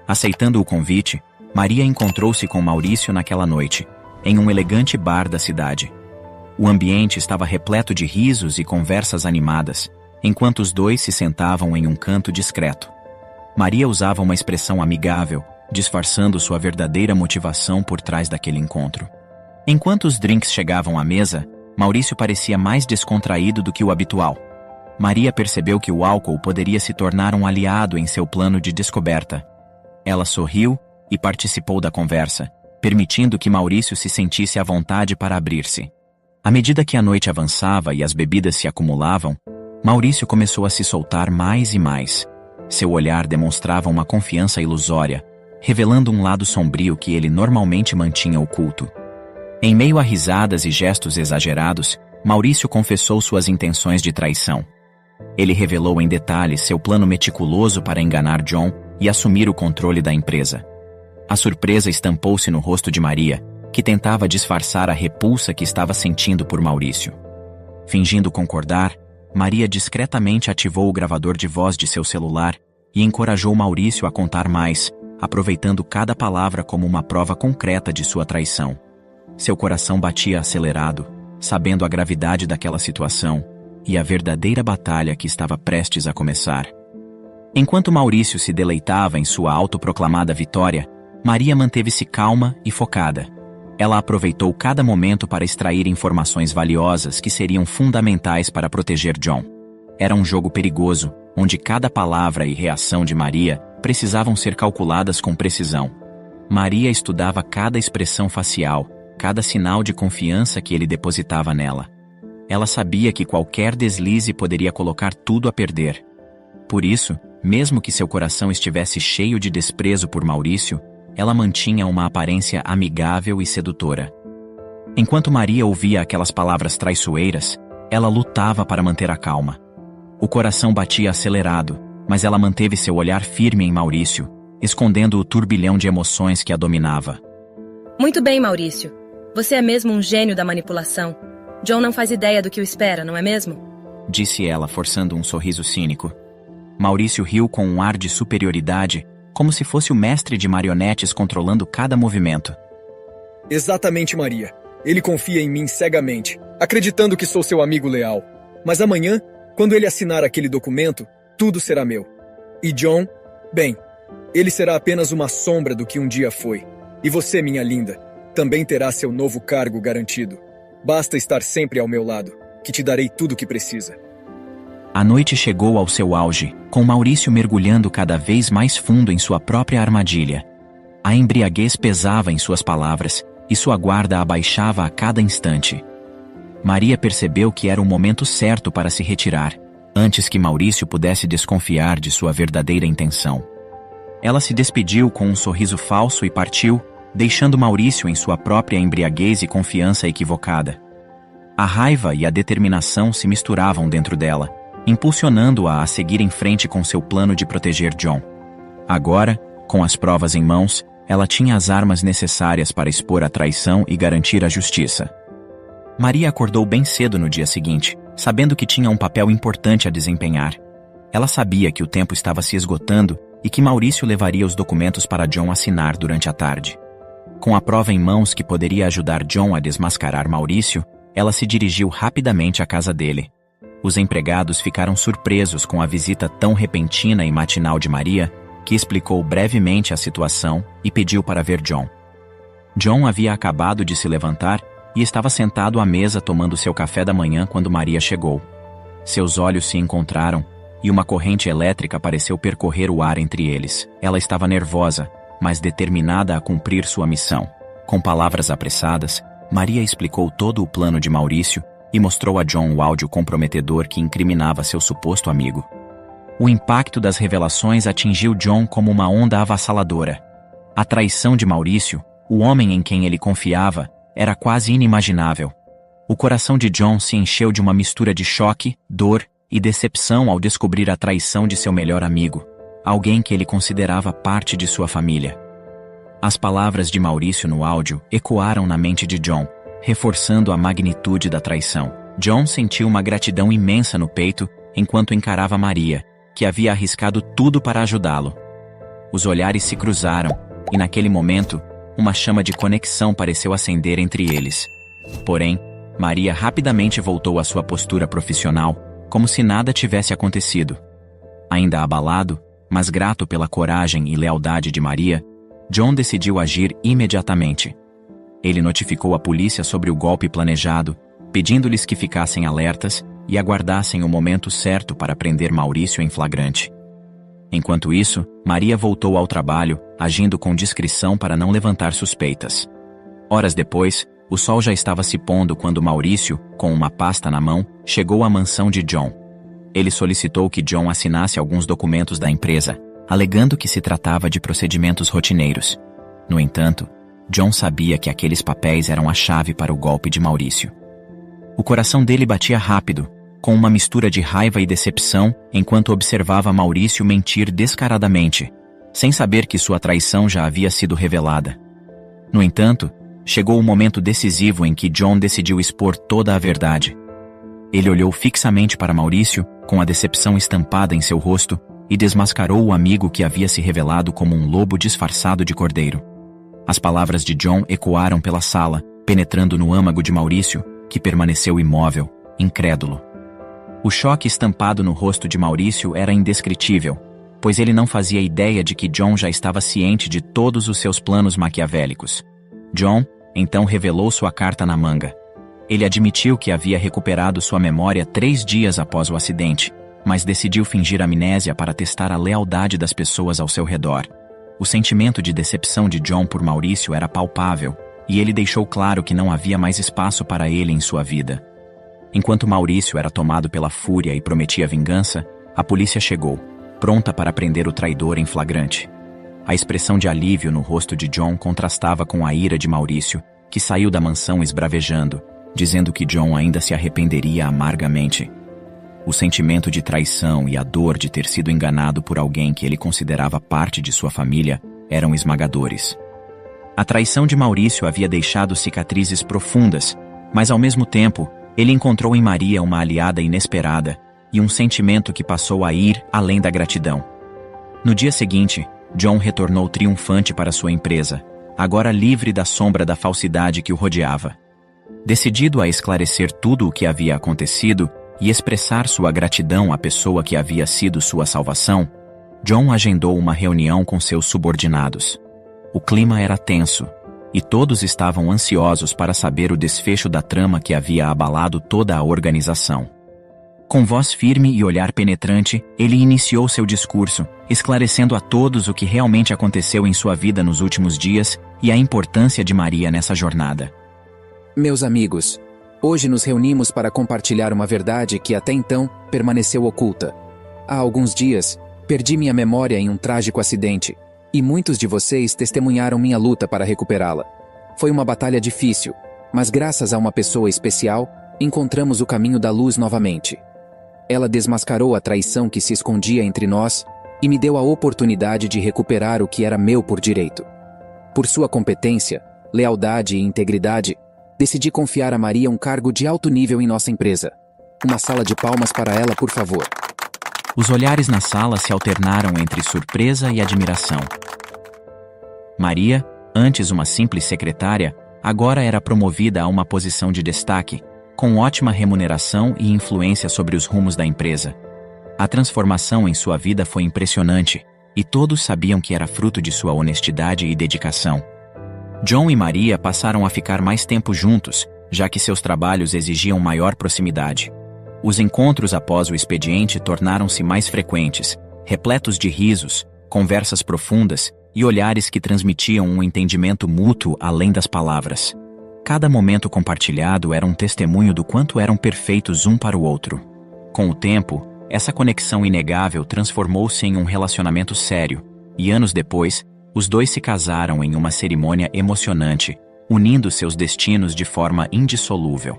Aceitando o convite, Maria encontrou-se com Maurício naquela noite, em um elegante bar da cidade. O ambiente estava repleto de risos e conversas animadas, enquanto os dois se sentavam em um canto discreto. Maria usava uma expressão amigável, disfarçando sua verdadeira motivação por trás daquele encontro. Enquanto os drinks chegavam à mesa, Maurício parecia mais descontraído do que o habitual. Maria percebeu que o álcool poderia se tornar um aliado em seu plano de descoberta. Ela sorriu e participou da conversa, permitindo que Maurício se sentisse à vontade para abrir-se. À medida que a noite avançava e as bebidas se acumulavam, Maurício começou a se soltar mais e mais. Seu olhar demonstrava uma confiança ilusória, revelando um lado sombrio que ele normalmente mantinha oculto. Em meio a risadas e gestos exagerados, Maurício confessou suas intenções de traição. Ele revelou em detalhes seu plano meticuloso para enganar John e assumir o controle da empresa. A surpresa estampou-se no rosto de Maria, que tentava disfarçar a repulsa que estava sentindo por Maurício. Fingindo concordar, Maria discretamente ativou o gravador de voz de seu celular e encorajou Maurício a contar mais, aproveitando cada palavra como uma prova concreta de sua traição. Seu coração batia acelerado, sabendo a gravidade daquela situação e a verdadeira batalha que estava prestes a começar. Enquanto Maurício se deleitava em sua autoproclamada vitória, Maria manteve-se calma e focada. Ela aproveitou cada momento para extrair informações valiosas que seriam fundamentais para proteger John. Era um jogo perigoso, onde cada palavra e reação de Maria precisavam ser calculadas com precisão. Maria estudava cada expressão facial, cada sinal de confiança que ele depositava nela. Ela sabia que qualquer deslize poderia colocar tudo a perder. Por isso, mesmo que seu coração estivesse cheio de desprezo por Maurício, ela mantinha uma aparência amigável e sedutora. Enquanto Maria ouvia aquelas palavras traiçoeiras, ela lutava para manter a calma. O coração batia acelerado, mas ela manteve seu olhar firme em Maurício, escondendo o turbilhão de emoções que a dominava. Muito bem, Maurício. Você é mesmo um gênio da manipulação. John não faz ideia do que o espera, não é mesmo? Disse ela, forçando um sorriso cínico. Maurício riu com um ar de superioridade, como se fosse o mestre de marionetes controlando cada movimento. Exatamente, Maria. Ele confia em mim cegamente, acreditando que sou seu amigo leal. Mas amanhã, quando ele assinar aquele documento, tudo será meu. E John, bem, ele será apenas uma sombra do que um dia foi. E você, minha linda, também terá seu novo cargo garantido. Basta estar sempre ao meu lado, que te darei tudo o que precisa. A noite chegou ao seu auge, com Maurício mergulhando cada vez mais fundo em sua própria armadilha. A embriaguez pesava em suas palavras, e sua guarda abaixava a cada instante. Maria percebeu que era o momento certo para se retirar, antes que Maurício pudesse desconfiar de sua verdadeira intenção. Ela se despediu com um sorriso falso e partiu, deixando Maurício em sua própria embriaguez e confiança equivocada. A raiva e a determinação se misturavam dentro dela, impulsionando-a a seguir em frente com seu plano de proteger John. Agora, com as provas em mãos, ela tinha as armas necessárias para expor a traição e garantir a justiça. Maria acordou bem cedo no dia seguinte, sabendo que tinha um papel importante a desempenhar. Ela sabia que o tempo estava se esgotando e que Maurício levaria os documentos para John assinar durante a tarde. Com a prova em mãos que poderia ajudar John a desmascarar Maurício, ela se dirigiu rapidamente à casa dele. Os empregados ficaram surpresos com a visita tão repentina e matinal de Maria, que explicou brevemente a situação e pediu para ver John. John havia acabado de se levantar e estava sentado à mesa tomando seu café da manhã quando Maria chegou. Seus olhos se encontraram e uma corrente elétrica pareceu percorrer o ar entre eles. Ela estava nervosa, mas determinada a cumprir sua missão. Com palavras apressadas, Maria explicou todo o plano de Maurício e mostrou a John o áudio comprometedor que incriminava seu suposto amigo. O impacto das revelações atingiu John como uma onda avassaladora. A traição de Maurício, o homem em quem ele confiava, era quase inimaginável. O coração de John se encheu de uma mistura de choque, dor e decepção ao descobrir a traição de seu melhor amigo, alguém que ele considerava parte de sua família. As palavras de Maurício no áudio ecoaram na mente de John, reforçando a magnitude da traição. John sentiu uma gratidão imensa no peito enquanto encarava Maria, que havia arriscado tudo para ajudá-lo. Os olhares se cruzaram, e naquele momento, uma chama de conexão pareceu acender entre eles. Porém, Maria rapidamente voltou à sua postura profissional, como se nada tivesse acontecido. Ainda abalado, mas grato pela coragem e lealdade de Maria, John decidiu agir imediatamente. Ele notificou a polícia sobre o golpe planejado, pedindo-lhes que ficassem alertas e aguardassem o momento certo para prender Maurício em flagrante. Enquanto isso, Maria voltou ao trabalho, agindo com discrição para não levantar suspeitas. Horas depois, o sol já estava se pondo quando Maurício, com uma pasta na mão, chegou à mansão de John. Ele solicitou que John assinasse alguns documentos da empresa, alegando que se tratava de procedimentos rotineiros. No entanto, John sabia que aqueles papéis eram a chave para o golpe de Maurício. O coração dele batia rápido, com uma mistura de raiva e decepção, enquanto observava Maurício mentir descaradamente, sem saber que sua traição já havia sido revelada. No entanto, chegou o momento decisivo em que John decidiu expor toda a verdade. Ele olhou fixamente para Maurício, com a decepção estampada em seu rosto, e desmascarou o amigo que havia se revelado como um lobo disfarçado de cordeiro. As palavras de John ecoaram pela sala, penetrando no âmago de Maurício, que permaneceu imóvel, incrédulo. O choque estampado no rosto de Maurício era indescritível, pois ele não fazia ideia de que John já estava ciente de todos os seus planos maquiavélicos. John, então, revelou sua carta na manga. Ele admitiu que havia recuperado sua memória 3 dias após o acidente, mas decidiu fingir amnésia para testar a lealdade das pessoas ao seu redor. O sentimento de decepção de John por Maurício era palpável, e ele deixou claro que não havia mais espaço para ele em sua vida. Enquanto Maurício era tomado pela fúria e prometia vingança, a polícia chegou, pronta para prender o traidor em flagrante. A expressão de alívio no rosto de John contrastava com a ira de Maurício, que saiu da mansão esbravejando, dizendo que John ainda se arrependeria amargamente. O sentimento de traição e a dor de ter sido enganado por alguém que ele considerava parte de sua família eram esmagadores. A traição de Maurício havia deixado cicatrizes profundas, mas ao mesmo tempo, ele encontrou em Maria uma aliada inesperada e um sentimento que passou a ir além da gratidão. No dia seguinte, John retornou triunfante para sua empresa, agora livre da sombra da falsidade que o rodeava. Decidido a esclarecer tudo o que havia acontecido e expressar sua gratidão à pessoa que havia sido sua salvação, John agendou uma reunião com seus subordinados. O clima era tenso, e todos estavam ansiosos para saber o desfecho da trama que havia abalado toda a organização. Com voz firme e olhar penetrante, ele iniciou seu discurso, esclarecendo a todos o que realmente aconteceu em sua vida nos últimos dias e a importância de Maria nessa jornada. Meus amigos, hoje nos reunimos para compartilhar uma verdade que até então permaneceu oculta. Há alguns dias, perdi minha memória em um trágico acidente, e muitos de vocês testemunharam minha luta para recuperá-la. Foi uma batalha difícil, mas graças a uma pessoa especial, encontramos o caminho da luz novamente. Ela desmascarou a traição que se escondia entre nós e me deu a oportunidade de recuperar o que era meu por direito. Por sua competência, lealdade e integridade, decidi confiar a Maria um cargo de alto nível em nossa empresa. Uma salva de palmas para ela, por favor. Os olhares na sala se alternaram entre surpresa e admiração. Maria, antes uma simples secretária, agora era promovida a uma posição de destaque, com ótima remuneração e influência sobre os rumos da empresa. A transformação em sua vida foi impressionante, e todos sabiam que era fruto de sua honestidade e dedicação. John e Maria passaram a ficar mais tempo juntos, já que seus trabalhos exigiam maior proximidade. Os encontros após o expediente tornaram-se mais frequentes, repletos de risos, conversas profundas e olhares que transmitiam um entendimento mútuo além das palavras. Cada momento compartilhado era um testemunho do quanto eram perfeitos um para o outro. Com o tempo, essa conexão inegável transformou-se em um relacionamento sério, e anos depois, os dois se casaram em uma cerimônia emocionante, unindo seus destinos de forma indissolúvel.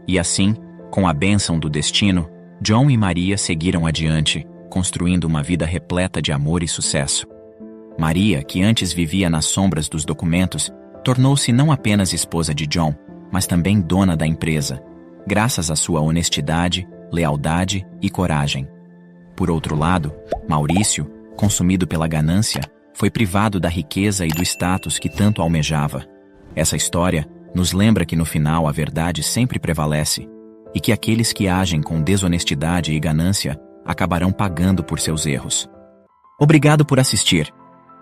E assim, com a bênção do destino, John e Maria seguiram adiante, construindo uma vida repleta de amor e sucesso. Maria, que antes vivia nas sombras dos documentos, tornou-se não apenas esposa de John, mas também dona da empresa, graças à sua honestidade, lealdade e coragem. Por outro lado, Maurício, consumido pela ganância, foi privado da riqueza e do status que tanto almejava. Essa história nos lembra que no final a verdade sempre prevalece, e que aqueles que agem com desonestidade e ganância acabarão pagando por seus erros. Obrigado por assistir.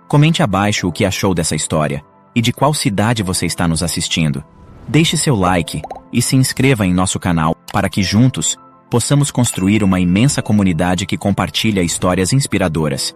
Comente abaixo o que achou dessa história e de qual cidade você está nos assistindo. Deixe seu like e se inscreva em nosso canal para que juntos possamos construir uma imensa comunidade que compartilha histórias inspiradoras.